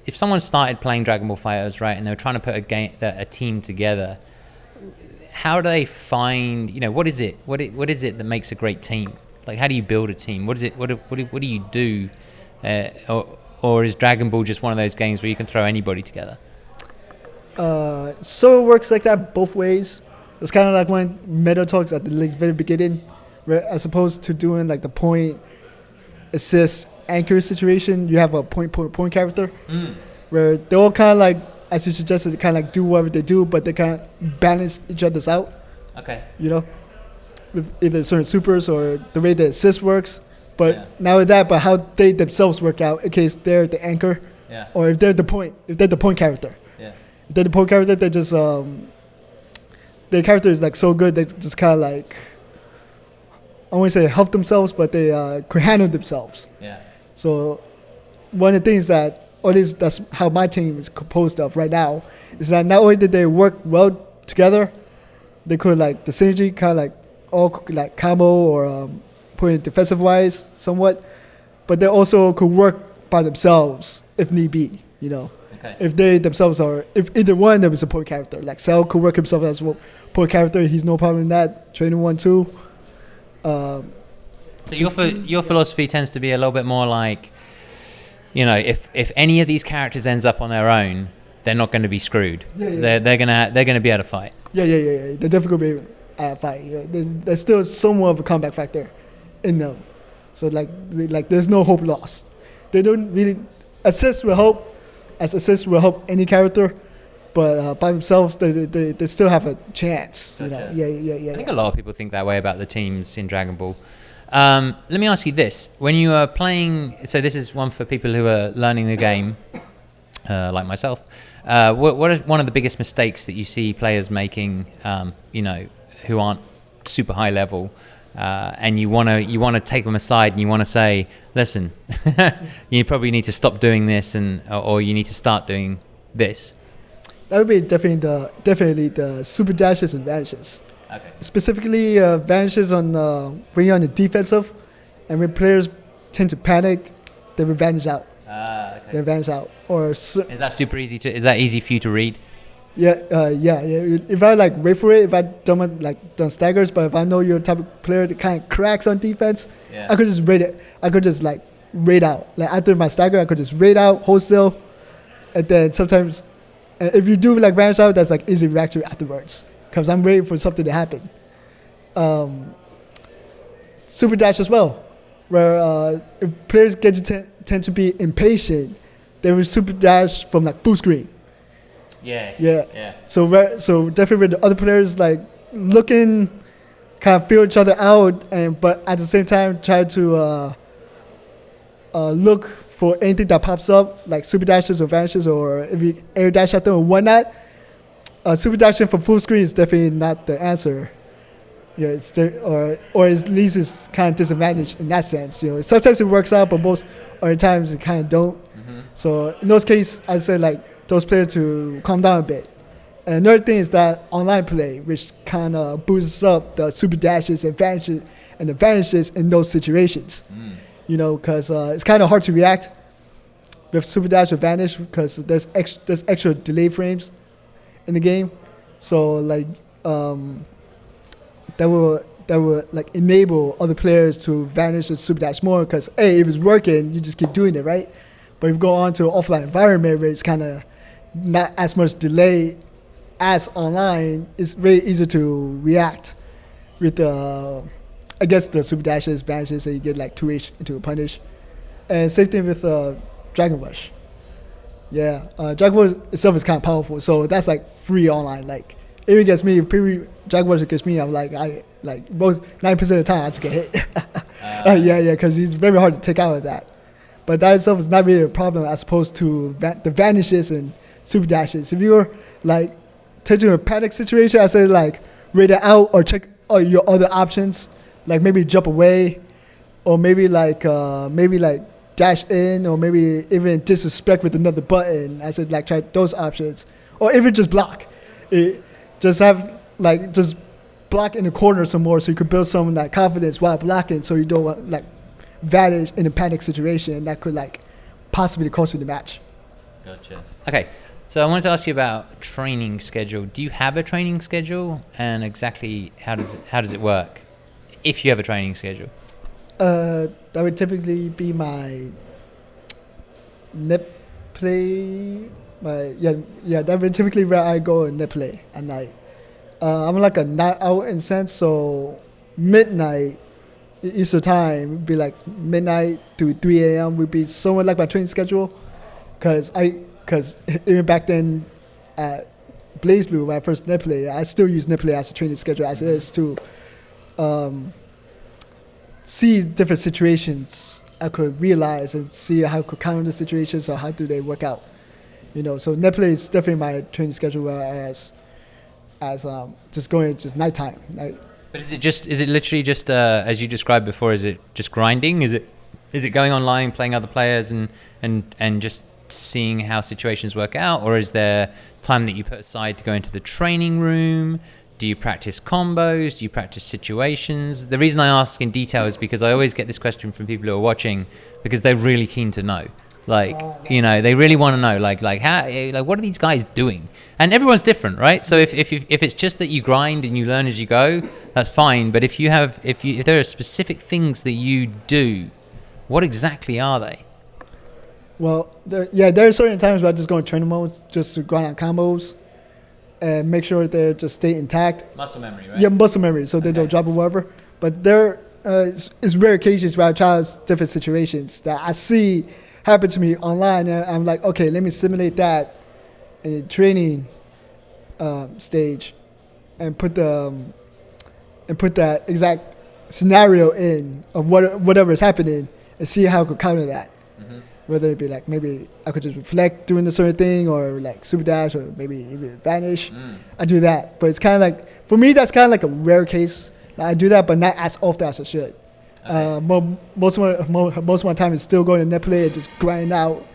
If someone started playing Dragon Ball FighterZ, right, and they were trying to put a team together, how do they find, what is it that makes a great team? Like, how do you build a team? What is it? What do you do? Or is Dragon Ball just one of those games where you can throw anybody together?
So it works like that both ways. It's kind of like when meta talks at the very beginning, where as opposed to doing like the point, assist, anchor situation, you have a point character, where they're all kind of like as you suggested, kind of like do whatever they do, but they kind of balance each other's out.
Okay.
You know, with either certain supers or the way the assist works. But
Yeah.
now with that, but how they themselves work out in case they're the anchor,
Yeah.
or if they're the point character.
Yeah.
If they're the point character, they just their character is like so good they just kind of like, I won't say help themselves, but they could handle themselves.
Yeah.
So one of the things that, or at least that's how my team is composed of right now, is that not only did they work well together, they could like the synergy kind of like all like combo or put in defensive wise somewhat, but they also could work by themselves if need be. You know,
Okay.
if they themselves are, if either one of them is a point character, like Cell could work himself as a point character, he's no problem in that. Training 1-2.
So your philosophy tends to be a little bit more like, you know, if any of these characters ends up on their own, they're not going to be screwed.
Yeah.
They're gonna be able to fight.
Yeah. They're definitely going to be at a fight. Yeah. There's still somewhat of a comeback factor in them. So like there's no hope lost. They don't really assist will help, as assist will help any character, but by themselves they still have a chance. You know?
Gotcha.
Yeah.
I think a lot of people think that way about the teams in Dragon Ball. Let me ask you this: when you are playing, so this is one for people who are learning the game, like myself. What is one of the biggest mistakes that you see players making? You know, who aren't super high level, and you want to take them aside and you want to say, listen, you probably need to stop doing this, or you need to start doing this.
That would be definitely the super dashes and vanishes.
Okay.
Specifically, vanishes on when you're on the defensive, and when players tend to panic, they will vanish out.
Okay.
They vanish out. Or
Is that super easy Is that easy for you to read?
yeah. If I like wait for it, if I don't want like done staggers, but if I know you're the type of player that kind of cracks on defense,
Yeah.
I could just raid it. I could just like raid out. Like after my stagger, I could just raid out wholesale, and then sometimes, if you do like vanish out, that's like easy reaction afterwards. Because I'm waiting for something to happen. Super dash as well, where if players get to tend to be impatient, they will super dash from like full screen.
Yes.
Yeah. So definitely with the other players like looking, kind of feel each other out, but at the same time try to look for anything that pops up, like super dashes or vanishes, or if you air dash at them or whatnot. Super dashing from full screen is definitely not the answer. You know, or at least it's kind of disadvantaged in that sense. You know, sometimes it works out, but most other times it kind of don't.
Mm-hmm.
So in those cases, I say like those players to calm down a bit. And another thing is that online play, which kind of boosts up the super dashes and the vanishes in those situations.
Mm.
You know, because it's kind of hard to react with super dash or vanish because there's extra delay frames in the game, so like that will like enable other players to vanish and super dash more because hey, if it's working, you just keep doing it, right? But if you go on to an offline environment where it's kind of not as much delay as online, it's very easy to react with I guess the super dashes, vanishes, and you get like 2H into a punish, and same thing with Dragon Rush. Yeah, Dragon Ball itself is kind of powerful, so that's like free online. Like, if it gets me, Dragon Ball gets me, I'm like, most 90% of the time I just get hit. Yeah, because he's very hard to take out of that. But that itself is not really a problem as opposed to the vanishes and super dashes. If you're like taking a panic situation, I say like raid it out or check your other options, like maybe jump away, or maybe like dash in, or maybe even disrespect with another button. I said like try those options, or even just block. Just block in the corner some more, so you could build some like confidence while blocking, so you don't want like vanish in a panic situation that could like possibly cost you the match.
Gotcha. Okay, so I wanted to ask you about training schedule. Do you have a training schedule, and exactly how does it work, if you have a training schedule?
That would typically be my net play. That would typically where I go and net play at night. I'm like a night out in sense, so midnight Eastern time would be like midnight to 3 a.m. would be somewhat like my training schedule, because even back then at Blaze Blue when I first net play. I still use net play as a training schedule as it is to see different situations I could realize and see how I could counter the situations or how do they work out. So net play is definitely my training schedule as just going just nighttime.
But is it literally just as you described before? Is it just grinding? Is it going online, playing other players, and just seeing how situations work out, or is there time that you put aside to go into the training room? Do you practice combos? Do you practice situations? The reason I ask in detail is because I always get this question from people who are watching because they're really keen to know. They really want to know, how, what are these guys doing? And everyone's different, right? So if it's just that you grind and you learn as you go, that's fine. But if there are specific things that you do, what exactly are they?
Well, there are certain times where I just go in training mode just to grind out combos and make sure they just stay intact.
Muscle memory, right?
Yeah, muscle memory, so they don't drop or whatever. But there is rare occasions where I try out different situations that I see happen to me online, and I'm like, okay, let me simulate that in a training stage, and put that exact scenario in of whatever is happening, and see how I could counter that. Mm-hmm. Whether it be like maybe I could just reflect doing a certain thing, or like super dash, or maybe even vanish. I do that, but it's kind of like, for me, that's kind of like a rare case. Like, I do that, but not as often as I should. Okay. Most of my time is still going to net play and just grind out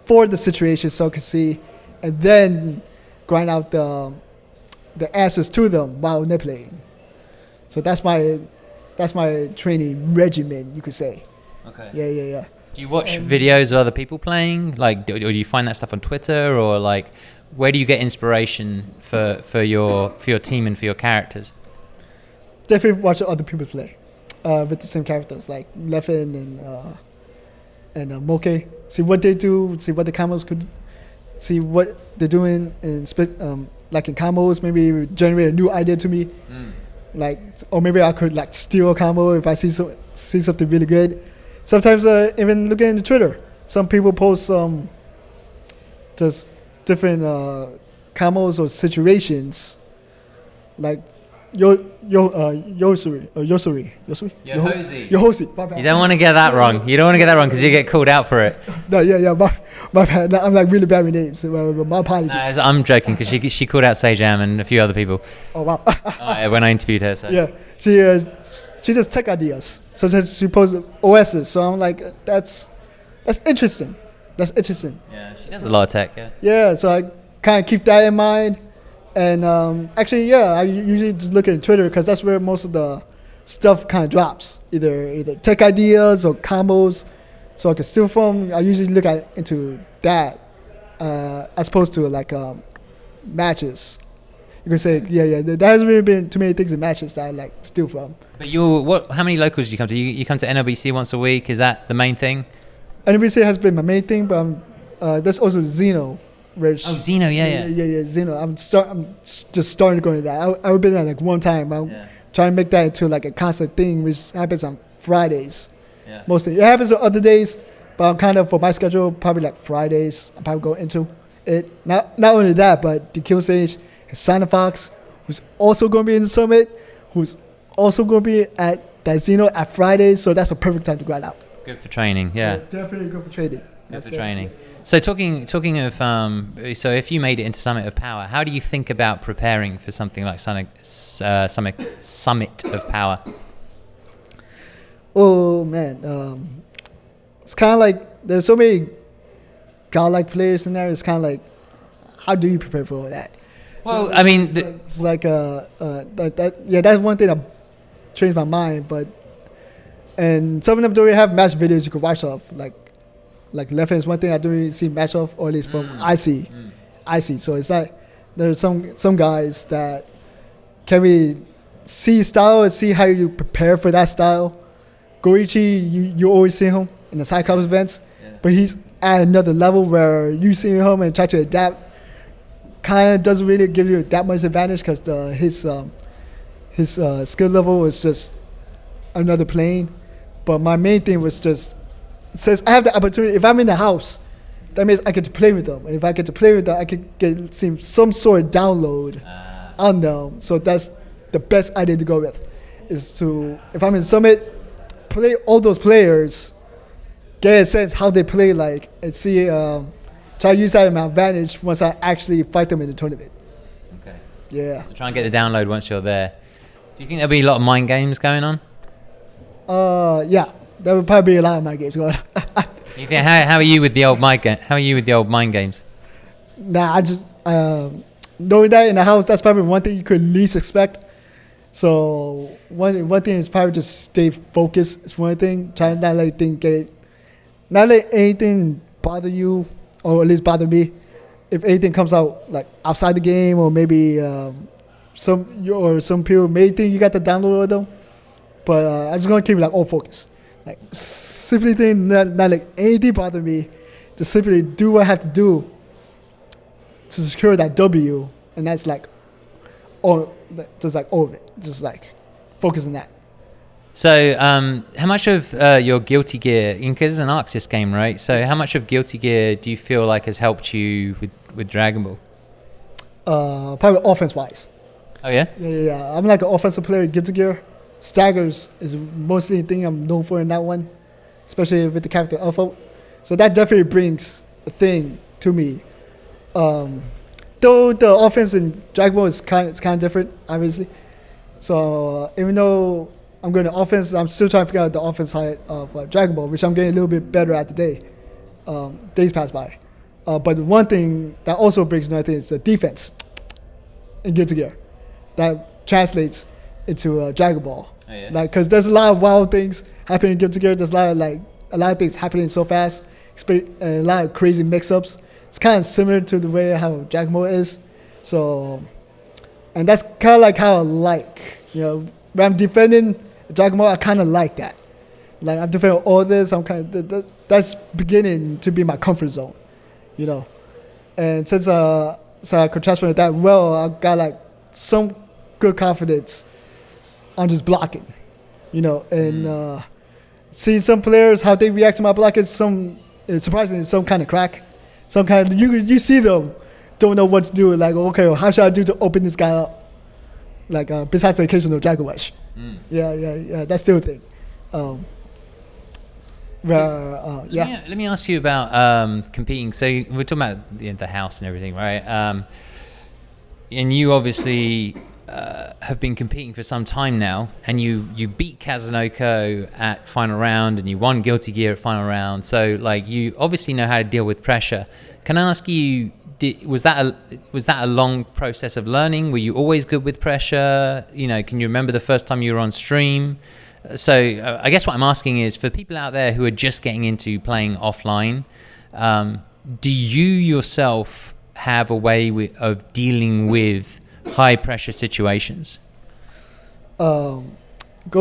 for the situation so I can see, and then grind out the answers to them while net playing. So that's my training regimen, you could say.
Okay.
Yeah.
Do you watch videos of other people playing? Or do you find that stuff on Twitter, or where do you get inspiration for your team and for your characters?
Definitely watch other people play with the same characters, like Leffen and Moke. See what they do, see what the combos could, see what they're doing in split, like in combos. Maybe generate a new idea to me, or maybe I could steal a combo if I see something really good. Sometimes even looking into Twitter, some people post just different combos or situations, like Yohosi. My bad.
You don't want to get that wrong. You don't want to get that wrong because you get called out for it.
No, my bad. I'm really bad with names. My apologies.
I'm joking because she called out Sejam and a few other people.
Oh wow.
When I interviewed her. So.
Yeah, she does tech ideas. Sometimes she posts OSs. So I'm like, that's interesting.
Yeah, she does a lot of tech. Yeah.
Yeah, so I kind of keep that in mind. And I usually just look at Twitter because that's where most of the stuff kind of drops, either tech ideas or combos. So I can steal from. I usually look into that as opposed to matches. You can say, there hasn't really been too many things in matches that I steal from.
But how many locals do you come to? You come to NLBC once a week. Is that the main thing?
NLBC has been my main thing, but there's also Xeno.
Xeno, yeah.
Xeno. I'm just starting to go into that. I've been there one time. I'm trying to make that into a constant thing, which happens on Fridays. Yeah. Mostly. It happens on other days, but I'm kind of, for my schedule, probably Fridays. I'll probably go into it. Not only that, but the Kill Sage, Santa Fox, who's also going to be in the summit, who's also going to be at that Xeno at Fridays, so that's a perfect time to grind out.
Good for training, yeah.
Definitely good for training.
Good for training. So talking of, so if you made it into Summit of Power, how do you think about preparing for something like Summit of Power?
Oh man, it's kind of like there's so many godlike players in there. It's kind of like, how do you prepare for all that?
Well,
so
I mean,
it's that's one thing that changed my mind. But and some of them don't really have match videos you can watch off. Like Leffen is one thing I don't really see match off, or at least from IC. So it's like there's some guys that can really see style and see how you prepare for that style. Goichi, you always see him in the Cyclops events, but he's at another level where you see him and try to adapt. Kind of doesn't really give you that much advantage because his skill level is just another plane. But my main thing was just, since I have the opportunity, if I'm in the house that means I get to play with them. And if I get to play with them, I can get some sort of download on them. So that's the best idea to go with, is to, if I'm in Summit, play all those players, get a sense how they play like, and see, try to use that in my advantage once I actually fight them in the tournament.
Okay.
Yeah.
So try and get the download once you're there. Do you think there'll be a lot of mind games going on?
Yeah. There will probably be a lot of mind games going on.
How are you with the old mind games?
Nah, I just knowing that in the house, that's probably one thing you could least expect. So one thing is probably just stay focused. It's one thing. Try not let anything bother you, or at least bother me. If anything comes out like outside the game, or maybe some people may think you got the download of them, but I'm just gonna keep like all focus. Like simply think not like anything bother me. Just simply do what I have to do to secure that W, and that's like just like all of it. Just like focus on that.
So how much of your Guilty Gear, because it's an ArcSys game, right? So how much of Guilty Gear do you feel like has helped you with Dragon Ball?
Probably offense wise.
Oh yeah?
Yeah. I'm like an offensive player in Guilty Gear. Staggers is mostly the thing I'm known for in that one, especially with the character Alpha. So that definitely brings a thing to me. Though the offense in Dragon Ball is kind of different, obviously. So even though I'm going to offense, I'm still trying to figure out the offense side of Dragon Ball, which I'm getting a little bit better at today. Days pass by. But the one thing that also brings another thing is the defense in Guilty Gear. That translates into Dragon Ball.
Oh, yeah.
Like, cause there's a lot of wild things happening in Guilty Gear. There's a lot of things happening so fast, and a lot of crazy mix-ups. It's kind of similar to the way how Dragon Ball is. So, and that's kind of like how I like, when I'm defending Dragon Ball, I kind of like that. Like I'm defending all this, I'm kind of that's beginning to be my comfort zone, And since so I contrast with that well, I got like some good confidence on just blocking, and seeing some players how they react to my block is surprisingly some kind of crack, some kind of you see them don't know what to do, like okay, well, how should I do to open this guy up, like besides the occasional Dragon Rush. Yeah, that's still a thing.
Let me ask you about competing. So we're talking about the house and everything, right? And you obviously have been competing for some time now, and you beat Kazunoko at final round, and you won Guilty Gear at final round. So like you obviously know how to deal with pressure. Can I ask you, was that a long process of learning? Were you always good with pressure? Can you remember the first time you were on stream? So I guess what I'm asking is, for people out there who are just getting into playing offline, do you yourself have a way of dealing with high pressure situations?
Go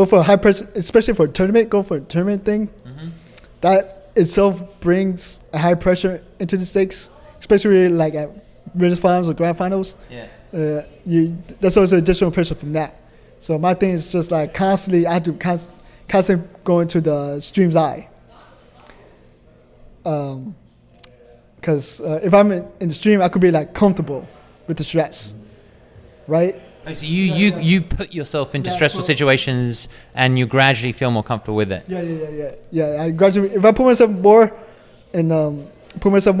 for high pressure, especially for a tournament. Go for a tournament thing. Mm-hmm. That itself brings a high pressure into the stakes, especially like at Winners Finals or Grand Finals. Yeah. There's also additional pressure from that. So my thing is just like constantly, I have to constantly go into the stream's eye. Because if I'm in the stream, I could be like comfortable with the stress, right?
Oh, so you put yourself into stressful situations and you gradually feel more comfortable with it.
Yeah. I gradually, if I put myself more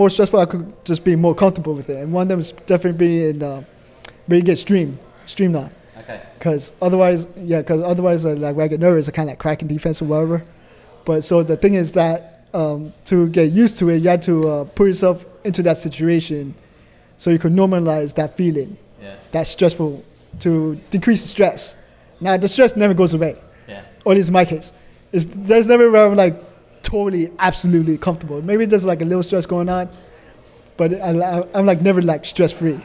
stressful, I could just be more comfortable with it. And one of them is definitely being where you get streamed on. Okay. Because otherwise, like when I get nervous, I kind of like cracking defense or whatever. But so the thing is that to get used to it, you have to put yourself into that situation, so you can normalize that feeling, that stressful, to decrease the stress. Now the stress never goes away. Yeah. Or at least in my case, there's never where I'm like totally, absolutely comfortable. Maybe there's like a little stress going on, but I'm like never like stress free.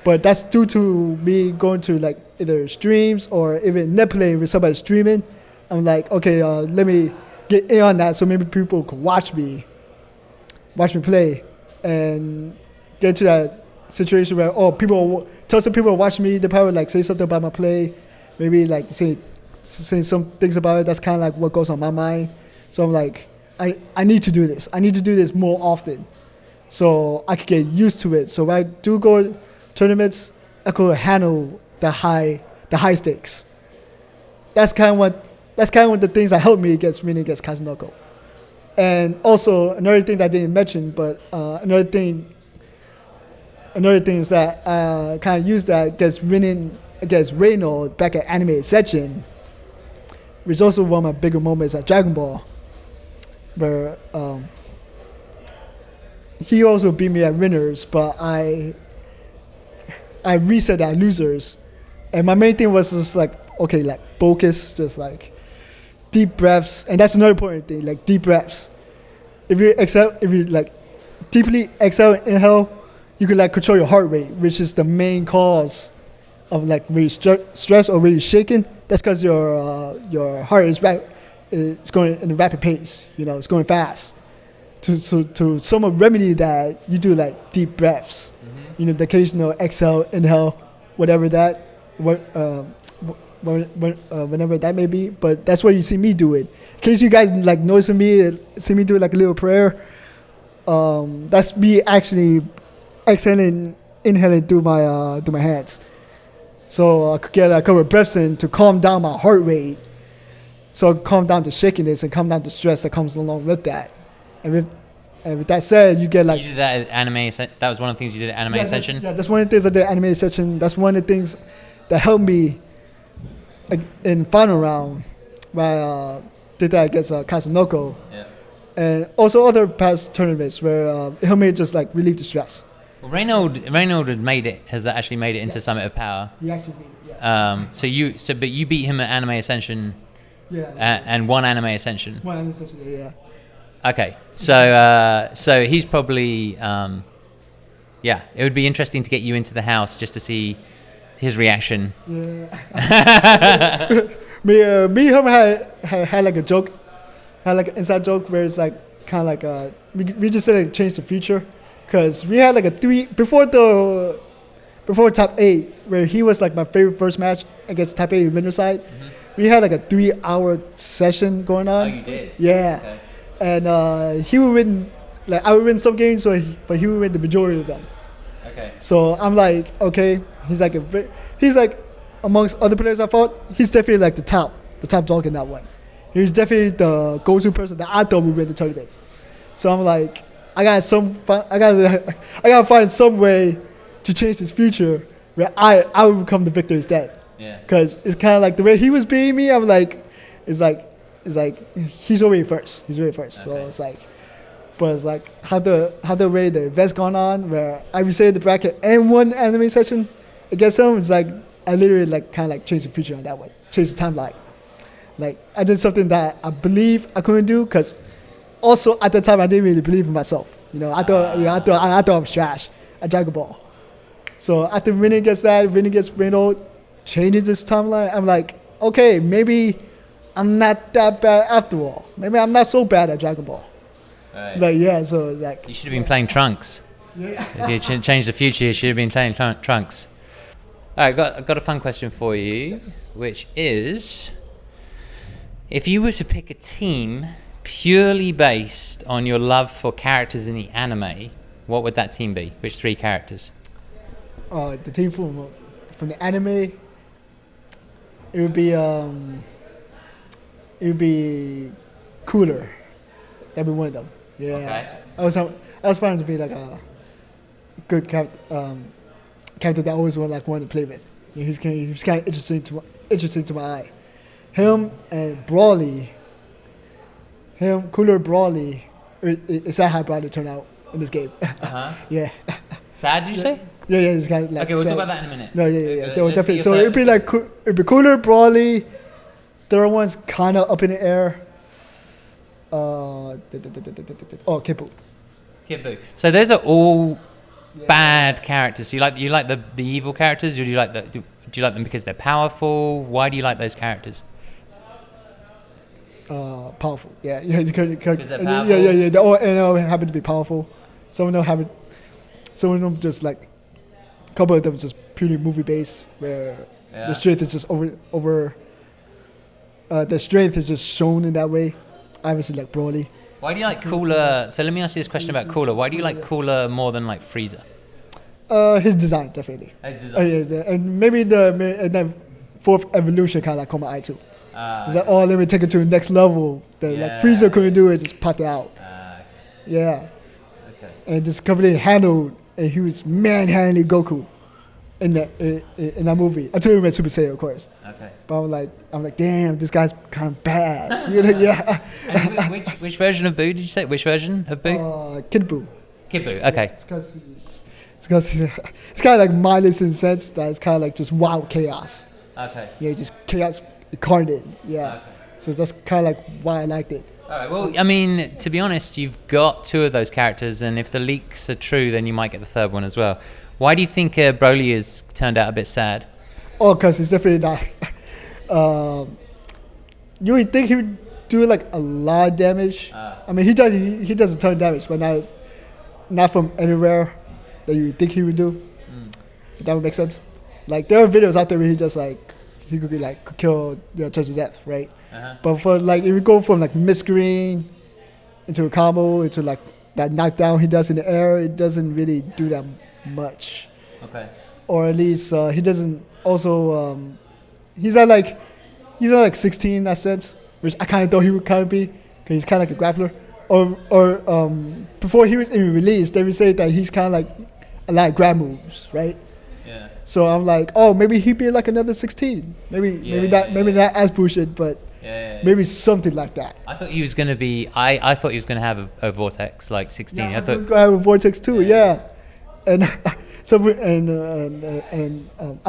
But that's due to me going to like either streams or even net playing with somebody streaming. I'm like, okay, let me get in on that so maybe people can watch me play and get to that situation where tell some people watching me, they probably like say something about my play, maybe like say some things about it. That's kind of like what goes on my mind. So I'm like, I need to do this. I need to do this more often. so I could get used to it. So when I do go tournaments, I could handle the high stakes. That's kind of what the things that helped me winning against Kazunoko. And also another thing that I didn't mention, but another thing is that I kind of used that against winning against Reynald back at Anime Ascension, which is also one of my bigger moments at Dragon Ball, where he also beat me at winners, but I reset at losers. And my main thing was just like, okay, like focus, just like deep breaths. And that's another important thing, like deep breaths. If you like deeply exhale and inhale, you can like control your heart rate, which is the main cause of like when you stress or when you're shaking. That's because your heart is it's going in a rapid pace. You know, it's going fast. To somewhat remedy that, you do like deep breaths. You know, the occasional exhale, inhale, whatever that, whenever that may be. But that's what you see me do it. In case you guys like notice me, see me do like a little prayer. That's me actually exhaling, inhaling through my hands. So I could get a couple of breaths in to calm down my heart rate. So calm down the shakiness and calm down the stress that comes along with that. And with that said, you get like...
You did that at Anime... That was one of the things you did at Anime Ascension?
That's one of the things I did at Anime Ascension. That's one of the things that helped me in final round where I did that against Kazunoko. Yeah. And also other past tournaments where it helped me just like relieve the stress.
Well, Reynald has actually made it into Summit of Power.
He actually beat it, yeah.
But you beat him at Anime Ascension.
Yeah.
And won Anime Ascension.
One Anime Ascension, yeah.
Okay, so he's probably, it would be interesting to get you into the house just to see his reaction.
Yeah. me and him had like a joke, had like an inside joke where it's like kind of like we just said like change the future, because we had like a before top 8 where he was like my favorite first match against top 8 winner side. We had like a 3-hour session going on.
Oh, you did?
Yeah. Okay. And he would win, like I would win some games, but he would win the majority of them. Okay. So I'm like, okay, he's like amongst other players I fought, he's definitely like the top dog in that one. He's definitely the go-to person that I thought would win the tournament. So I'm like, I gotta find some way to change his future where I would become the victor instead. Yeah. Because it's kind of like the way he was beating me. I'm like, it's like he's already first. Okay. So it's like, but it's like how the way the event's gone on, where I reset the bracket and won Anime Session against him. It's like I literally like kind of like changed the future on that one, changed the timeline. Like I did something that I believe I couldn't do, because also at the time I didn't really believe in myself. You know, I thought I was trash at Dragon Ball. So after winning against Reynald, changing this timeline, I'm like, okay, maybe I'm not that bad after all. Maybe I'm not so bad at Dragon Ball. Right. Like, yeah, so like...
You should have been playing Trunks. Yeah. If you changed the future, you should have been playing Trunks. All right, I've got a fun question for you, which is, if you were to pick a team purely based on your love for characters in the anime, what would that team be? Which 3 characters?
The team from the anime, it would be Cooler. That'd be one of them. Yeah. Okay. I was finding to be like a good character that I always wanted to play with. You know, he's kind of interesting to my eye. Him and Brawly. Cooler, Brawly. It's sad how Brawly turned out in this game. Yeah.
Sad, did you say?
Yeah, it's kind of like.
Okay, we'll talk about that in a minute.
No, yeah. They were definitely. So it'd be Cooler, Brawly. The other one's kind of up in the air. Kippu.
So those are all bad characters. So you like the evil characters, or do you like them because they're powerful? Why do you like those characters?
Powerful. Yeah, because
they're powerful.
Yeah. They all happen to be powerful. Some of them just like, a couple of them just purely movie based, where the strength is just over. The strength is just shown in that way. Obviously, like Broly,
Why do you like Cooler? So let me ask you this question about Cooler. Why do you like Cooler more than like Frieza?
His design, definitely.
His design.
Yeah, and maybe the fourth evolution kind of like caught my eye too. It's like, oh, let me take it to the next level. Like Frieza couldn't do it, just popped it out. Yeah.
Okay.
And just completely handled, and he was manhandling Goku in that movie. Until he went Super Saiyan, of course.
Okay.
But I'm like, damn, this guy's kind of badass. You know, yeah.
And which version of Boo did you say? Which version of Boo?
Kid Buu.
Kid Buu. Okay.
It's because it's kind of like mindless in the sense that it's kind of like just wild chaos.
Okay.
Yeah, just chaos incarnate. Yeah.
Okay.
So that's kind of like why I liked it.
All right. Well, I mean, to be honest, you've got two of those characters, and if the leaks are true, then you might get the third one as well. Why do you think Broly has turned out a bit sad?
Oh, because it's definitely not. You would think he would do like a lot of damage. I mean, he does a ton of damage, but not from anywhere that you would think he would do. If that would make sense. Like there are videos out there where he just like he could be like could kill touch to death, right? But for like if you go from like mid-screen into a combo into like that knockdown he does in the air, it doesn't really do that much.
Okay.
Or at least he doesn't also he's not like 16 in that sense, which I kind of thought he would kind of be because he's kind of like a grappler. Or before he was even released, they would say that he's kind of like a lot of grab moves, right?
Yeah.
So I'm like, oh, maybe he'd be like another 16. Maybe not as bullshit, but maybe something like that.
I thought he was going to be. I thought he was going to have a vortex like 16.
Yeah,
I thought
he was going to have a vortex too. Yeah. And I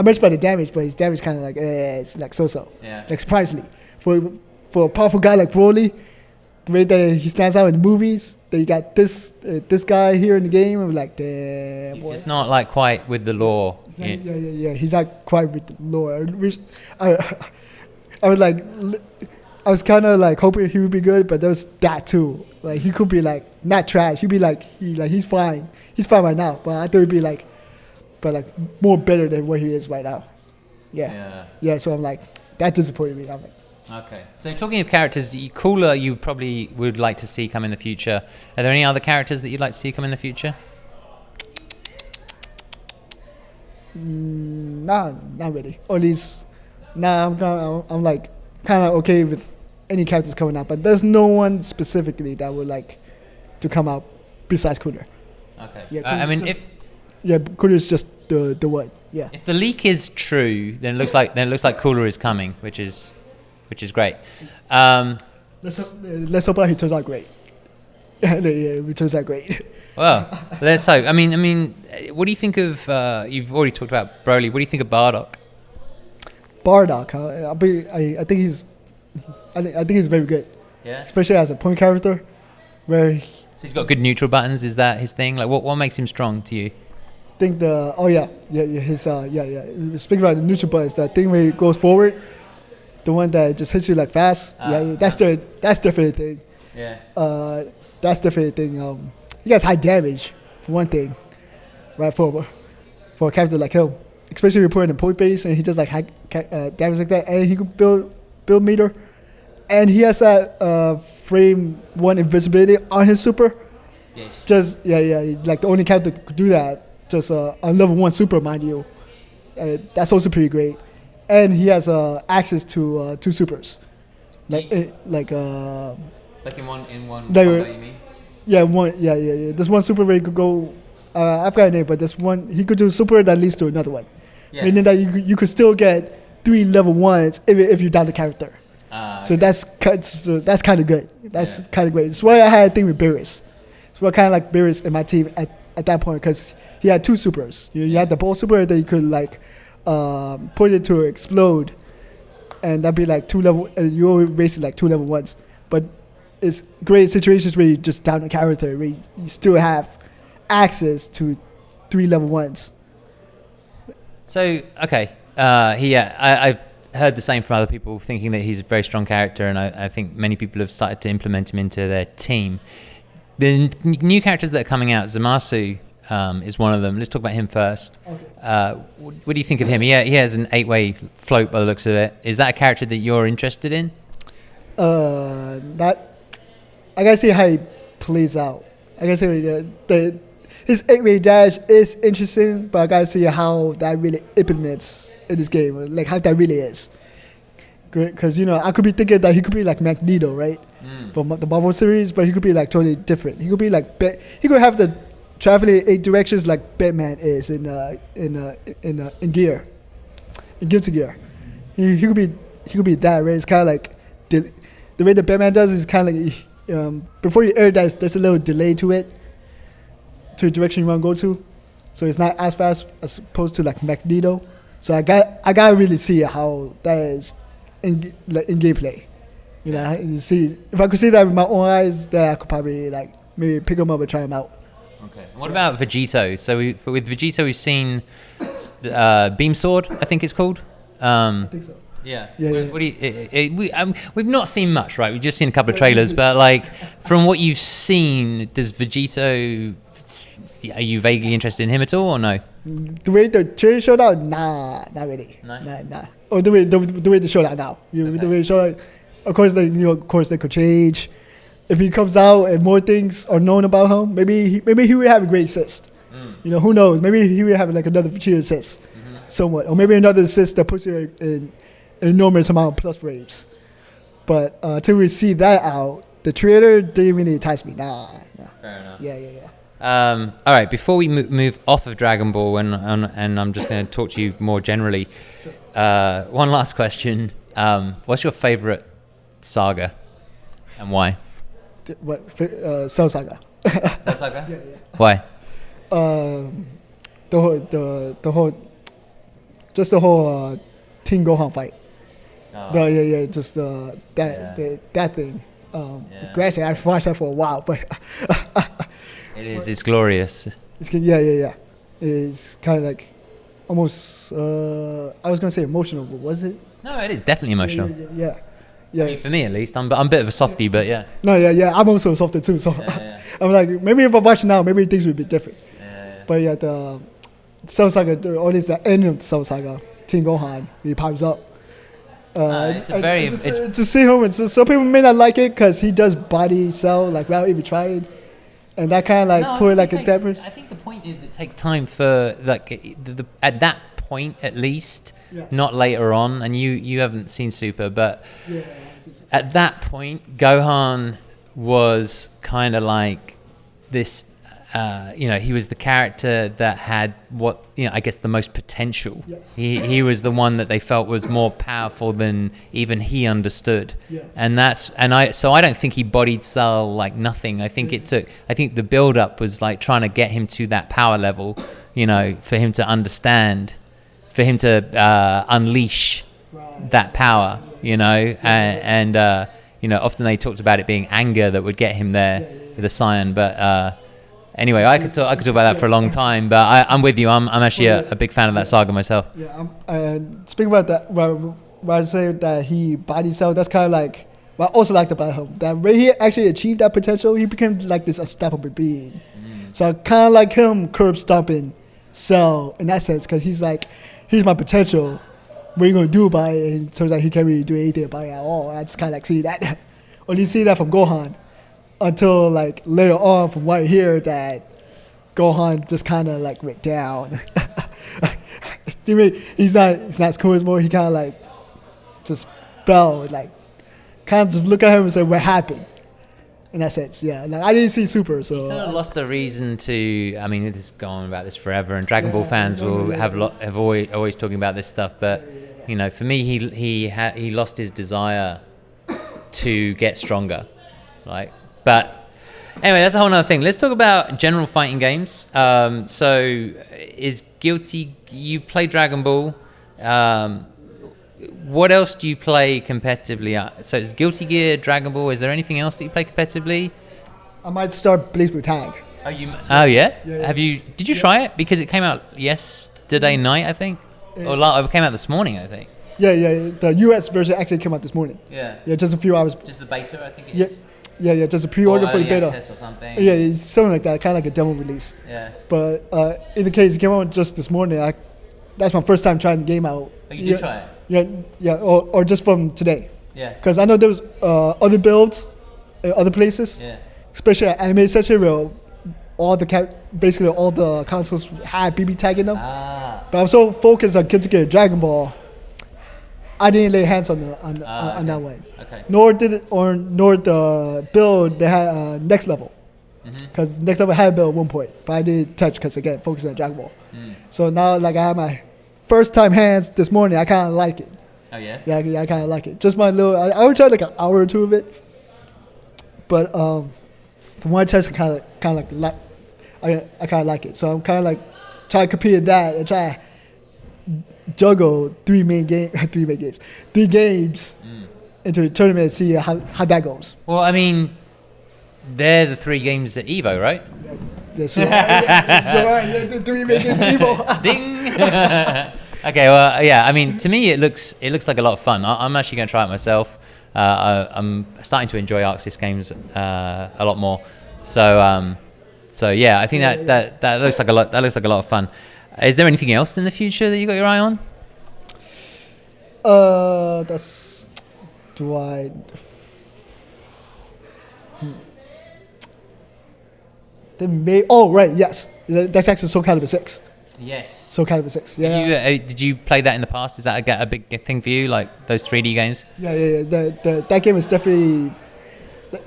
mentioned about the damage, but his damage kind of like it's like so.
Yeah.
Like surprisingly, for a powerful guy like Broly, the way that he stands out in the movies, that you got this guy here in the game, I'm like, damn.
he's
boy.
just not like quite with the lore.
Yeah. He's not quite with the lore. I was kind of like hoping he would be good, but there was that too. Like he could be like not trash. He'd be like he's fine. He's fine right now, but I thought he'd be like, more better than what he is right now. Yeah. So I'm like, that disappointed me. I'm like.
Okay. So talking of characters, Cooler you probably would like to see come in the future. Are there any other characters that you'd like to see come in the future?
Nah, not really. Or at least, I'm like kind of okay with any characters coming out, but there's no one specifically that would like to come out besides Cooler.
Okay.
Yeah,
I mean,
Cooler is just the one. Yeah.
If the leak is true, then it looks like Cooler is coming, which is great.
Let's hope he turns out great. He turns out great.
Well, let's hope. I mean, what do you think of? You've already talked about Broly. What do you think of Bardock?
Bardock, I think he's very good.
Yeah.
Especially as a point character, where.
So he's got good neutral buttons. Is that his thing? Like, what makes him strong to you?
Think his speaking about the neutral buttons, that thing where he goes forward, the one that just hits you like fast. That's definitely a thing.
Yeah.
That's definitely a thing. He has high damage for one thing, right? For a character like him, especially if you put in a point base and he does like high damage like that, and he can build meter, and he has that frame 1 invisibility on his super.
Yes.
Just he's like the only character that could do that. Just on level 1 super, mind you. That's also pretty great. And he has access to 2 supers, like in one combo, you mean? Yeah, There's one super where he could go. I forgot the name, but there's one he could do super that leads to another one. Yeah. Meaning that you could still get 3 level 1s if you down the character. Okay. So that's kind of good. That's kind of great. That's why I had a thing with Beerus. So I kind of like Beerus in my team at that point because he had 2 supers. You had the ball super that you could like. Put it to explode, and that'd be like 2 level. And you always wasted like 2 level 1s, but it's great situations where you just down a character where you still have access to 3 level 1s.
So okay, I've heard the same from other people, thinking that he's a very strong character, and I think many people have started to implement him into their team. The new characters that are coming out, Zamasu. Is one of them. Let's talk about him first. Okay. What do you think of him? He has an 8-way float by the looks of it. Is that a character that you're interested in?
I I gotta see how he plays out. I gotta say his 8-way dash is interesting, but I gotta see how that really implements in this game, like how that really is. Because I could be thinking that he could be like Magneto, right, from the Marvel series, but he could be like totally different. He could be like he could have the traveling 8 directions like Batman is in Gear, in Guilty Gear. He could be that, right? It's kind of like the way the Batman does is kind of like before you air dash, there's a little delay to it, to the direction you want to go to, so it's not as fast as opposed to like Magneto. So I gotta really see how that is in gameplay. You see, if I could see that with my own eyes, then I could probably like maybe pick him up and try him out.
Okay. And what about Vegito? So with Vegito, we've seen Beam Sword, I think it's called.
I think so.
Yeah.
Yeah.
We've not seen much, right? We've just seen a couple of trailers, but like from what you've seen, does Vegito? Are you vaguely interested in him at all, or no?
The way the trailer showed out, nah, not really.
No?
Nah. Or the way they showed out now.
Okay.
The way it showed out, of course they could change. If he comes out and more things are known about him, maybe he will have a great assist. Who knows? Maybe he will have like another Vegeta assist, somewhat, or maybe another assist that puts you in enormous amount of plus frames. But until we see that out, the trailer didn't really entice me. Nah.
Fair enough.
Yeah.
All right, before we move off of Dragon Ball, and I'm just going to talk to you more generally, one last question. What's your favorite saga, and why?
Cell Saga.
Cell Saga?
Yeah.
Why?
The whole Team Gohan fight.
Oh.
Just that thing. Granted, I've watched that for a while, but
It's glorious.
yeah. It's kind of like almost. I was gonna say emotional, but was it?
No, it is definitely emotional.
Yeah.
I mean, for me at least, I'm a bit of a softie, but yeah.
No, yeah. I'm also softer too, so
Yeah.
I'm like, maybe if I watch it now, maybe things would be different.
Yeah.
But yeah, the Cell Saga, or at least the end of the Cell Saga, Team Gohan, he pops up.
It's a very
to see him, and some people may not like it because he does body Cell like without even trying, and that kind of like put like a difference.
I think the point is it takes time for like at that point at least, not later on. And you haven't seen Super, but at that point, Gohan was kind of like this. He was the character that had I guess the most potential.
Yes.
He was the one that they felt was more powerful than even he understood.
Yeah.
So I don't think he bodied Cell like nothing. I think the build up was like trying to get him to that power level, for him to understand, for him to unleash that power, and often they talked about it being anger that would get him there with the Saiyan, but anyway, I could talk about that for a long time, but I'm with you. I'm actually a big fan of that saga myself.
Yeah, speaking about that, when I say that he body Cell, that's kind of like what I also liked about him. That when he actually achieved that potential, he became like this unstoppable being. So kind of like him curb stomping Cell in that sense, because he's like, here's my potential. What are you gonna do about it? And it turns out he can't really do anything about it at all. I just kind of like see that, or you see that from Gohan. Until like later on, from what I hear, that Gohan just kind of like went down. He's not as cool as more. He kind of like just fell, like kind of just look at him and say, "What happened?" In that sense, yeah. Like I didn't see Super, so
he sort of lost a reason to. I mean, this is going on about this forever, and Dragon Ball fans will have always talking about this stuff. But for me, he lost his desire to get stronger, like. But anyway, that's a whole other thing. Let's talk about general fighting games. So is you play Dragon Ball. What else do you play competitively? So it's Guilty Gear, Dragon Ball. Is there anything else that you play competitively?
I might start BBTAG.
Oh yeah? Did you try it? Because it came out yesterday night, I think. Or it came out this morning, I think.
Yeah. The US version actually came out this morning.
Yeah,
just a few hours.
Just the beta, I think it is.
Yeah, just a pre-order for the beta.
Access or something.
Yeah, something like that, kind of like a demo release.
Yeah.
But in the case, it came out just this morning. That's my first time trying the game out.
Oh, you did try it?
Yeah, or just from today.
Yeah.
Because I know there was other builds other places.
Yeah.
Especially at Anime Ascension, where basically all the consoles had BBTAG in them.
Ah.
But I was so focused on Guilty Gear Dragon Ball, I didn't lay hands on
Okay.
that one.
Okay.
Nor the build they had next level, because next level had a build at one point, but I didn't touch because again focus on Dragon Ball. So now like I have my first time hands this morning. I kind of like it.
Oh yeah.
Yeah, I kind of like it. Just my little. I would try like an hour or two of it, but from one test I kind of like I kind of like it. So I'm kind of like trying to compete in that and try to juggle three games into a tournament and see how that goes.
Well, I mean, they're the 3 games at Evo, right?
So, the 3 main games evil.
Ding. Okay, well, yeah. I mean, to me, it looks like a lot of fun. I'm actually going to try it myself. I'm starting to enjoy ArcSys games a lot more. So yeah, I think that looks like a lot. That looks like a lot of fun. Is there anything else in the future that you got your eye on?
That's. Do I? They may. Oh right, yes. That's actually Soul Caliber 6.
Yes.
Soul Calibur 6. Yeah.
Did you play that in the past? Is that a big thing for you, like those 3D games?
Yeah. That game is definitely.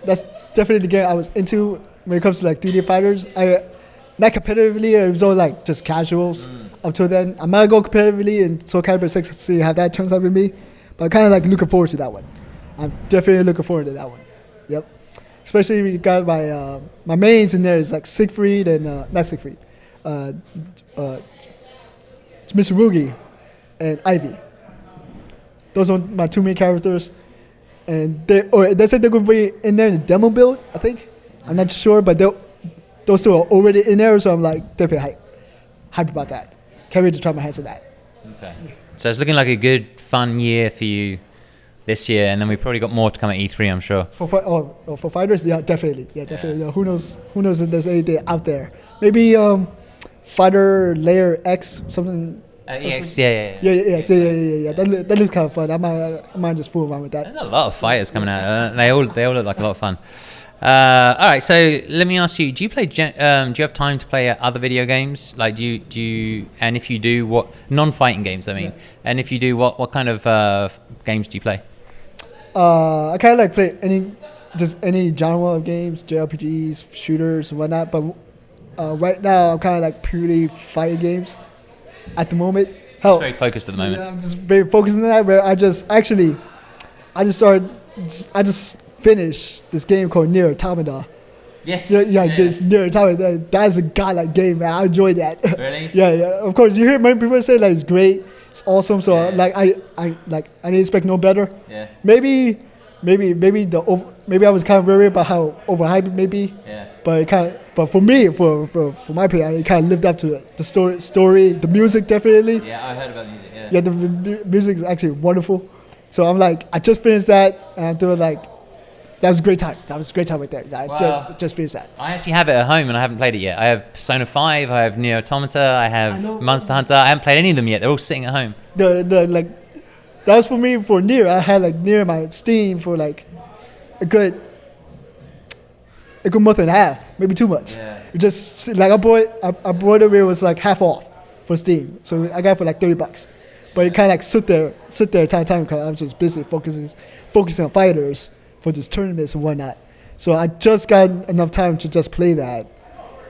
That's definitely the game I was into when it comes to like 3D fighters. Not competitively, it was all like just casuals up till then. I might go competitively in Soul Calibur 6 to see how that turns out with me, but I'm kind of like looking forward to that one. I'm definitely looking forward to that one. Yep. Especially we got my mains in there is like Siegfried and not Siegfried, it's Mitsurugi and Ivy. Those are my 2 main characters, and they said they're gonna be in there in the demo build. I think I'm not sure, but those 2 are already in there, so I'm like definitely hyped about that. Can't wait to try my hands on that.
Okay. So it's looking like a good, fun year for you this year, and then we've probably got more to come at E3, I'm sure.
For FighterZ, yeah, definitely. Yeah, definitely. Yeah. Who knows if there's anything out there? Maybe Fighter Layer X, something.
EX,
yeah. That looks kind of fun. I might just fool around with that.
There's a lot of fighters coming out. They all look like a lot of fun. All right, so let me ask you: do you play? Do you have time to play other video games? Like, do you? And if you do, what non-fighting games? I mean, yeah. And if you do, what kind of games do you play?
I kind of like play any genre of games, JRPGs, shooters, and whatnot. But right now, I'm kind of like purely fighting games at the moment.
Just very focused at the moment.
Yeah, I'm just very focused on that. Where I just finished this game called Nier Automata.
Yes.
This Nier Automata. That's a godlike game, man. I enjoyed that.
Really?
yeah. Of course, you hear many people say like it's great, it's awesome. So like I didn't expect no better.
Yeah.
Maybe I was kind of worried about how overhyped it may be.
Yeah.
But for me, for my opinion, it kind of lived up to it. The story, the music definitely.
Yeah, I heard about the music. Yeah.
Yeah, the music is actually wonderful. So I'm like, I just finished that, and I'm doing like, that was a great time. That was a great time right there. I just finished that.
I actually have it at home, and I haven't played it yet. I have Persona 5, I have Nier Automata, I have Monster Hunter. I haven't played any of them yet. They're all sitting at home.
That was for me for Nier. I had like Nier my Steam for like a good month and a half, maybe 2 months.
Yeah.
It just like I bought it where it was like half off for Steam, so I got it for like $30. But it kind of like sit there time because I was just busy focusing on fighters for these tournaments and whatnot. So I just got enough time to just play that,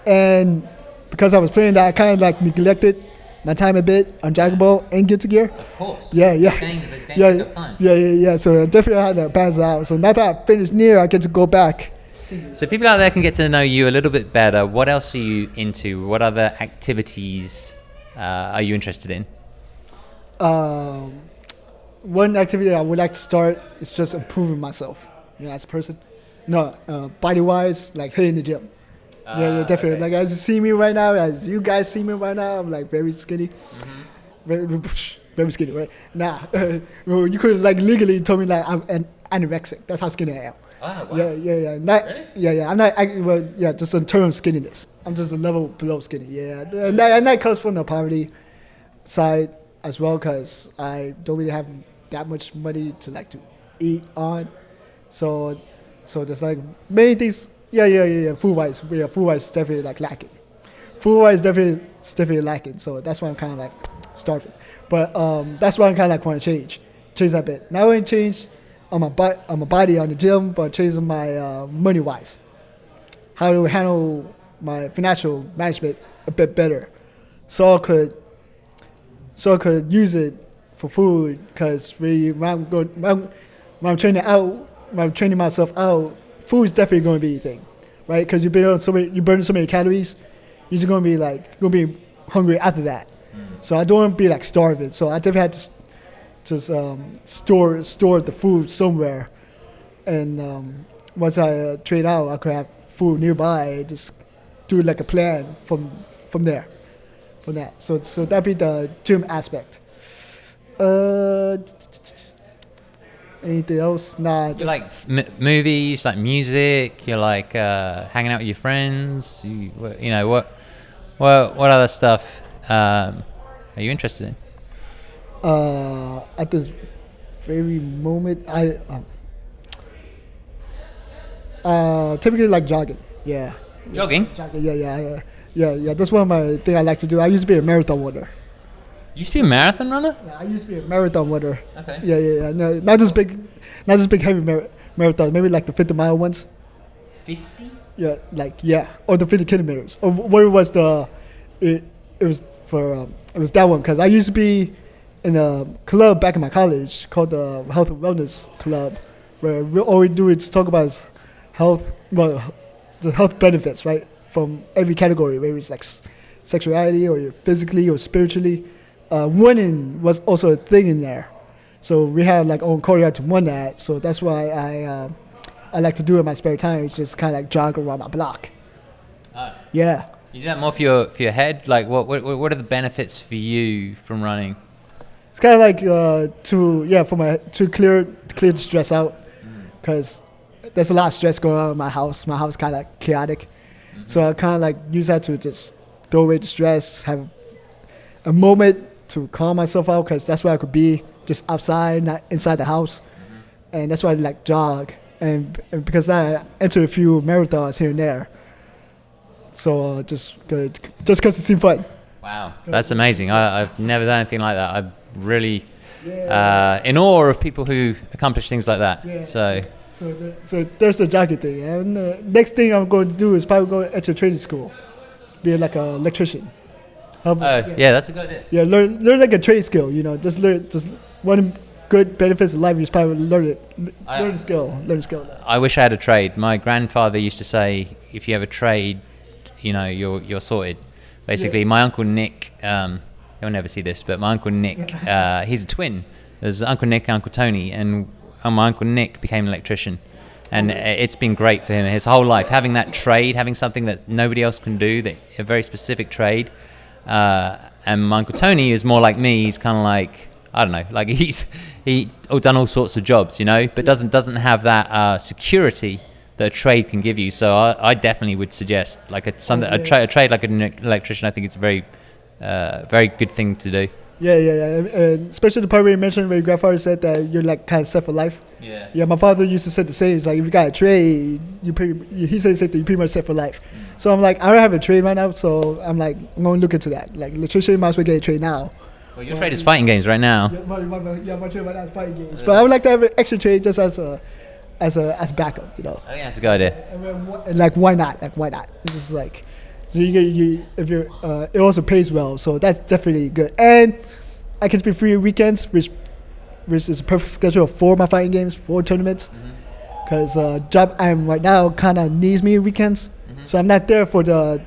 and because I was playing that, I kind of like neglected my time a bit on Dragon Ball and Guilty Gear.
Of course.
Yeah.
Those games take up time.
Yeah. So I definitely had to balance it out. So now that I finished Nier, I get to go back.
So people out there can get to know you a little bit better. What else are you into? What other activities are you interested in?
One activity I would like to start is just improving myself, as a person. No, body-wise, like hitting the gym. Yeah, definitely. Okay. Like as you see me right now, as you guys see me right now, I'm like very skinny. Very skinny, right? Nah, you could like legally told me like I'm an anorexic. That's how skinny I am.
Oh, wow.
Yeah.
Really?
Yeah. I'm not. Just in terms of skinniness, I'm just a level below skinny. Yeah, and that comes from the poverty side as well, because I don't really have that much money to eat on. So So there's like many things. Yeah. Food-wise, food-wise is definitely like lacking. Food-wise definitely lacking. So that's why I'm kind of like starving. But that's why I'm kind of like want to change that bit. Not only change on my body on the gym, but change on my money-wise. How to handle my financial management a bit better, so I could use it for food. Because when I'm training myself out, food is definitely going to be a thing, right? Because you burn so many calories, you're just going to be hungry after that. So I don't want to be like starving. So I definitely had to just store the food somewhere, and once I train out, I could have food nearby. Just do like a plan from there, from that. So that'd be the gym aspect. Anything else? Nah.
You like movies, like music. You like hanging out with your friends. You know what other stuff are you interested in?
At this very moment, I typically like jogging. Yeah.
Jogging?
Jogging. Yeah. That's one of my things I like to do. I used to be a marathon runner.
You used to be a marathon runner?
Yeah, I used to be a marathon runner.
Okay.
Yeah. No, not just big heavy marathons. Maybe like the 50-mile ones.
50?
Yeah, or the 50 kilometers. Or what it was it was that one, because I used to be in a club back in my college called the Health and Wellness Club, where all we do is talk about is the health benefits, right, from every category, whether it's like sexuality or physically or spiritually. Running was also a thing in there, so we had like own choreography to run that. So that's why I like to do it in my spare time. It's just kind of like jog around my block. Yeah.
You do that more for your head? Like what are the benefits for you from running?
It's kind of like to clear the stress out, because there's a lot of stress going on in my house. My house kind of chaotic, so I kind of like use that to just throw away the stress, have a moment to calm myself out, because that's where I could be, just outside, not inside the house, and that's why I like jog, and because I enter a few marathons here and there. So just because it seemed fun.
Wow, that's amazing. I've never done anything like that. I'm really in awe of people who accomplish things like that.
Yeah.
So
there's the jogging thing. And the next thing I'm going to do is probably go to training school, be like an electrician.
Yeah, that's a good idea.
Yeah, learn like a trade skill. Just one good benefits of life is probably learn the skill.
I wish I had a trade. My grandfather used to say, if you have a trade, you're sorted. Basically, my uncle Nick, he'll never see this, but my uncle Nick, he's a twin. There's Uncle Nick and Uncle Tony, and my Uncle Nick became an electrician. And it's been great for him his whole life, having that trade, having something that nobody else can do, a very specific trade. And my Uncle Tony is more like me. He's kind of like, I don't know, like he's done all sorts of jobs, but doesn't have that security that a trade can give you. So I definitely would suggest like a trade like an electrician. I think it's a very very good thing to do.
Yeah. And especially the part where you mentioned where your grandfather said that you're like kind of set for life. Yeah, my father used to say the same. It's like, if you got a trade, he said you're pretty much set for life. So I'm like, I don't have a trade right now, so I'm like, I'm going to look into that. Like, electrician, might as well get a trade now.
Well, your trade is fighting games right now.
My trade right now is fighting games. But I would like to have an extra trade just as a backup,
I think that's a good idea.
And like, why not? It's just like, so it also pays well, so that's definitely good. And I can be free weekends, which is a perfect schedule for my fighting games, 4 tournaments. Because job I'm right now kind of needs me weekends, so I'm not there for the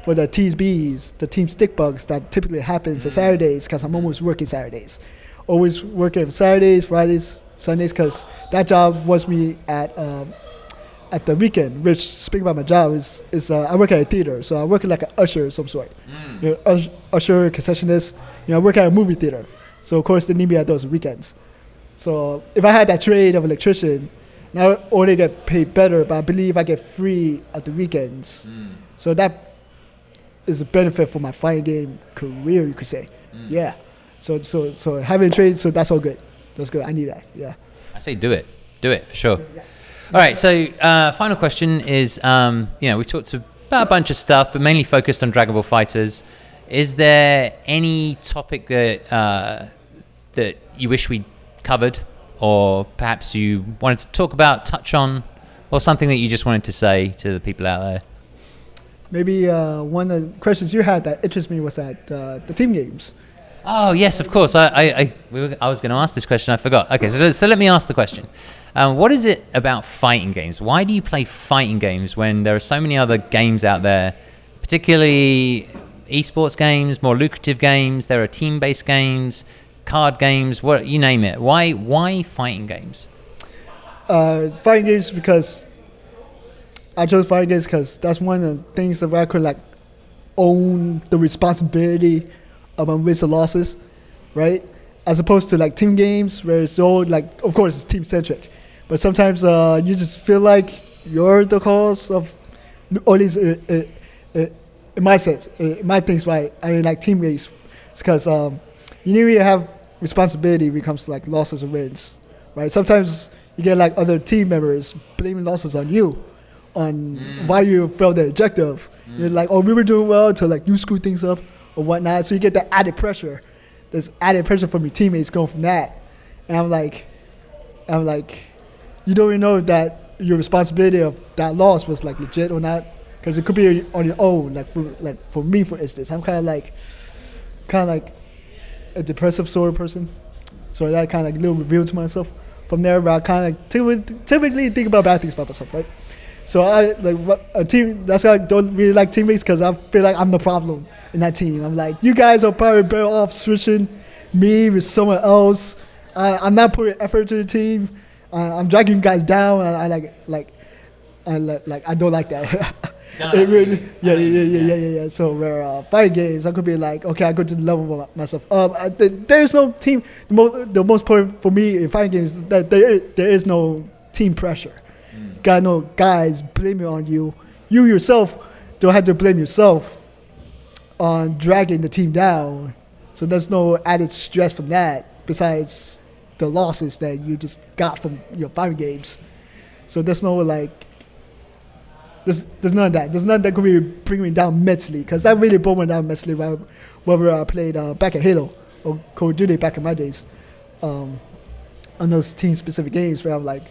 TSBs, the team stick bugs that typically happens on Saturdays, because I'm almost working Saturdays. Always working Saturdays, Fridays, Sundays, because that job wants me at the weekend. Which, speaking about my job, is I work at a theater, so I work like an usher of some sort. Usher, concessionist. I work at a movie theater, so of course they need me at those weekends. So if I had that trade of electrician, not only get paid better, but I believe I get free at the weekends. So that is a benefit for my fighting game career, you could say. Yeah. So having a trade, so that's all good. That's good. I need that. Yeah.
I say do it for sure.
Yes.
All right, so final question is, we talked about a bunch of stuff, but mainly focused on Dragon Ball FighterZ. Is there any topic that that you wish we covered, or perhaps you wanted to talk about, touch on, or something that you just wanted to say to the people out there?
Maybe one of the questions you had that interests me was that the team games.
Oh yes, of course. I was going to ask this question. I forgot. Okay, so let me ask the question. What is it about fighting games? Why do you play fighting games when there are so many other games out there, particularly esports games, more lucrative games? There are team-based games, card games, what you name it. Why fighting games?
Fighting games because I chose fighting games because that's one of the things that I could like own the responsibility of my wins and losses, right? As opposed to like team games where it's all like, of course, it's team centric, but sometimes you just feel like you're the cause of, or at least in my sense, my things, right? I mean, like team games, because you need to have responsibility when it comes to like losses or wins, right? Sometimes you get like other team members blaming losses on you, on why you failed the objective. You're like, oh, we were doing well till like you screwed things up or whatnot. So you get that added pressure. There's added pressure from your teammates going from that. And I'm like, you don't even know that your responsibility of that loss was like legit or not, because it could be on your own. Like for me, for instance, I'm kind of like a depressive sort of person. So that kind of like little reveal to myself. From there, but I kind of like typically think about bad things about myself, right? So I like a team. That's why I don't really like teammates, because I feel like I'm the problem in that team. I'm like, you guys are probably better off switching me with someone else. I'm not putting effort to the team. I'm dragging you guys down. And I don't like that. It really, yeah. So where fighting games, I could be like, okay, I go to the level of myself. There's no team. The most important for me in fighting games is that there is no team pressure. Got no guys blaming on you. You yourself don't have to blame yourself on dragging the team down. So there's no added stress from that besides the losses that you just got from your fighting games. So there's no like, there's none of that. There's none that could really bring me down mentally, because that really brought me down mentally whenever I played back at Halo or Call of Duty back in my days. On those team specific games where I'm like,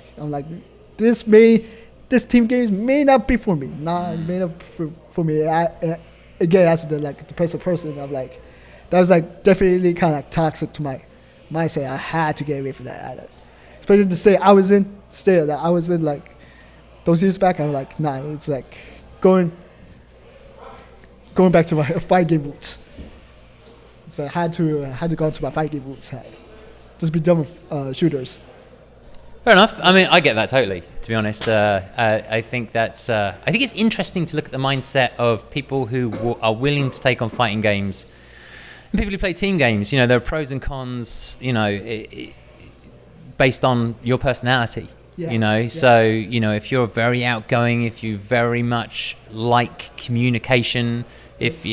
this team games may not be for me. Nah, it may not be for me. Again, as the like depressive person, I'm like, that was like definitely kind of like toxic to my mindset. I had to get away from that. Especially the state I was in, like those years back. I'm like, nah, it's like going back to my fight game roots. So I had to go to my fight game roots. Just be done with shooters.
Fair enough. I mean, I get that totally, to be honest. I think that's. I think it's interesting to look at the mindset of people who are willing to take on fighting games, and people who play team games. There are pros and cons. Based on your personality. Yes. So if you're very outgoing, if you very much like communication, if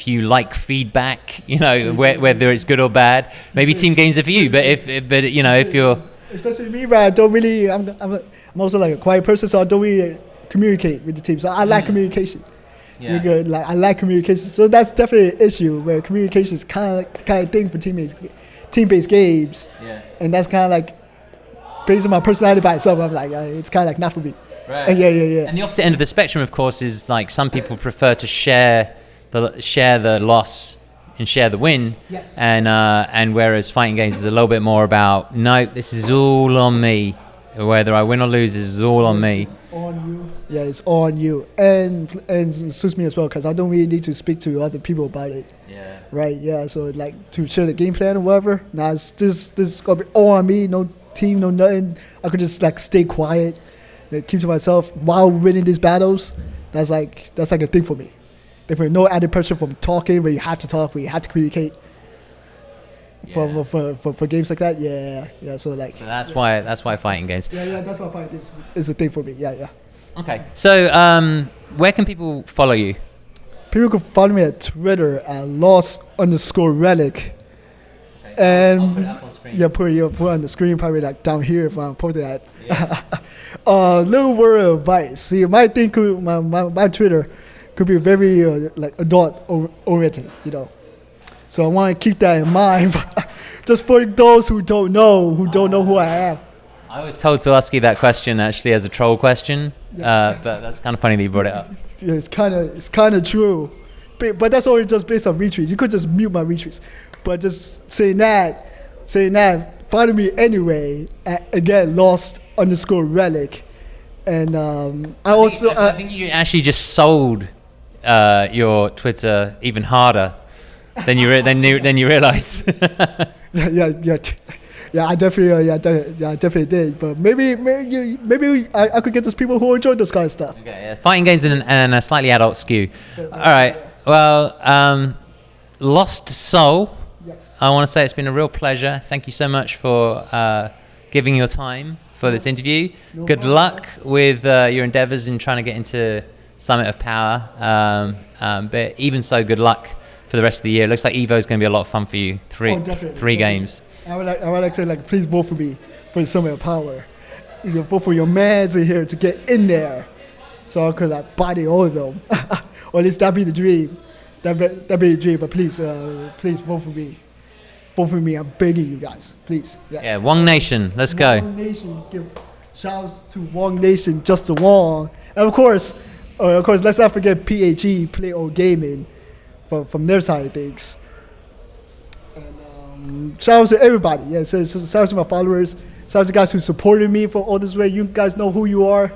you like feadback, whether it's good or bad, maybe team games are for you. But if you're
especially me, right? I don't really. I'm also like a quiet person, so I don't really communicate with the team. So I lack communication. Yeah. Good. Like I lack communication, so that's definitely an issue where communication is kind of thing for team-based games. Yeah. And that's kind of like based on my personality by itself. I'm like, it's kind of like not for me.
Right.
Yeah.
And the opposite end of the spectrum, of course, is like some people prefer to share the loss and share the win. Yes. And whereas fighting games is a little bit more about, no, this is all on me. Whether I win or lose, this is all on me.
It's on you. Yeah, it's on you. And it suits me as well, because I don't really need to speak to other people about it. Yeah. Right, yeah. So like to share the game plan or whatever. Now this is gonna be all on me, no team, no nothing. I could just like stay quiet, keep to myself while winning these battles. That's like a thing for me. Therefore, no added pressure from talking where you have to talk, where you have to communicate. Yeah. For games like that, yeah. So
that's why fighting games.
Yeah. That's why fighting games is a thing for me. Yeah.
Okay. So where can people follow you?
People can follow me at Twitter at lost_relic.
Okay.
And
I'll put it up on screen.
yeah, put it on the screen, probably like down here if I'm posting that. Little word of advice. See, my thing could, my Twitter could be very like adult oriented, you know. So I want to keep that in mind. Just for those who don't know who I am.
I was told to ask you that question actually as a troll question, but that's kind of funny that you brought it up.
Yeah, it's kind of true, but that's only just based on retweets. You could just mute my retweets, but just saying that, follow me anyway. Again, lost_relic, and I
think you actually just sold your Twitter even harder than you realized.
Yeah, I definitely did. But maybe I could get those people who enjoy this kind of stuff.
Okay, yeah. Fighting games and a slightly adult skew. All right. Well, Lost Soul.
Yes.
I want to say it's been a real pleasure. Thank you so much for giving your time for this interview. Good luck with your endeavors in trying to get into Summit of Power. But even so, good luck for the rest of the year. It looks like Evo is going to be a lot of fun for you. Three games.
I would like to say please vote for me for the Summit of Power. You should vote for your mans in here to get in there, so I could body all of them, or at least that be the dream. That be the dream. But please vote for me. Vote for me. I'm begging you guys, please. Yes.
Yeah, Wong Nation. Let's go.
Wong Nation. Give shouts to Wong Nation, Justin Wong, and of course, let's not forget PHE, Play Old Gaming, from their side of things. Shout out to everybody. Yeah, so shout out to my followers. Shout out to guys who supported me for all this way. You guys know who you are.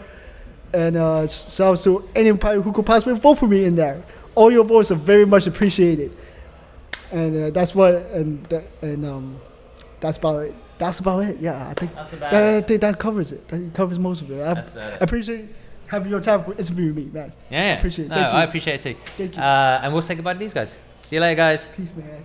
And shout out to anybody who could possibly vote for me in there. All your votes are very much appreciated. And that's about it. That's about it. Yeah, I think that covers it. That covers most of it. I appreciate having your time for interviewing me, man.
Yeah.
I appreciate it.
I appreciate it too.
Thank you.
And we'll say goodbye to these guys. See you later, guys.
Peace, man.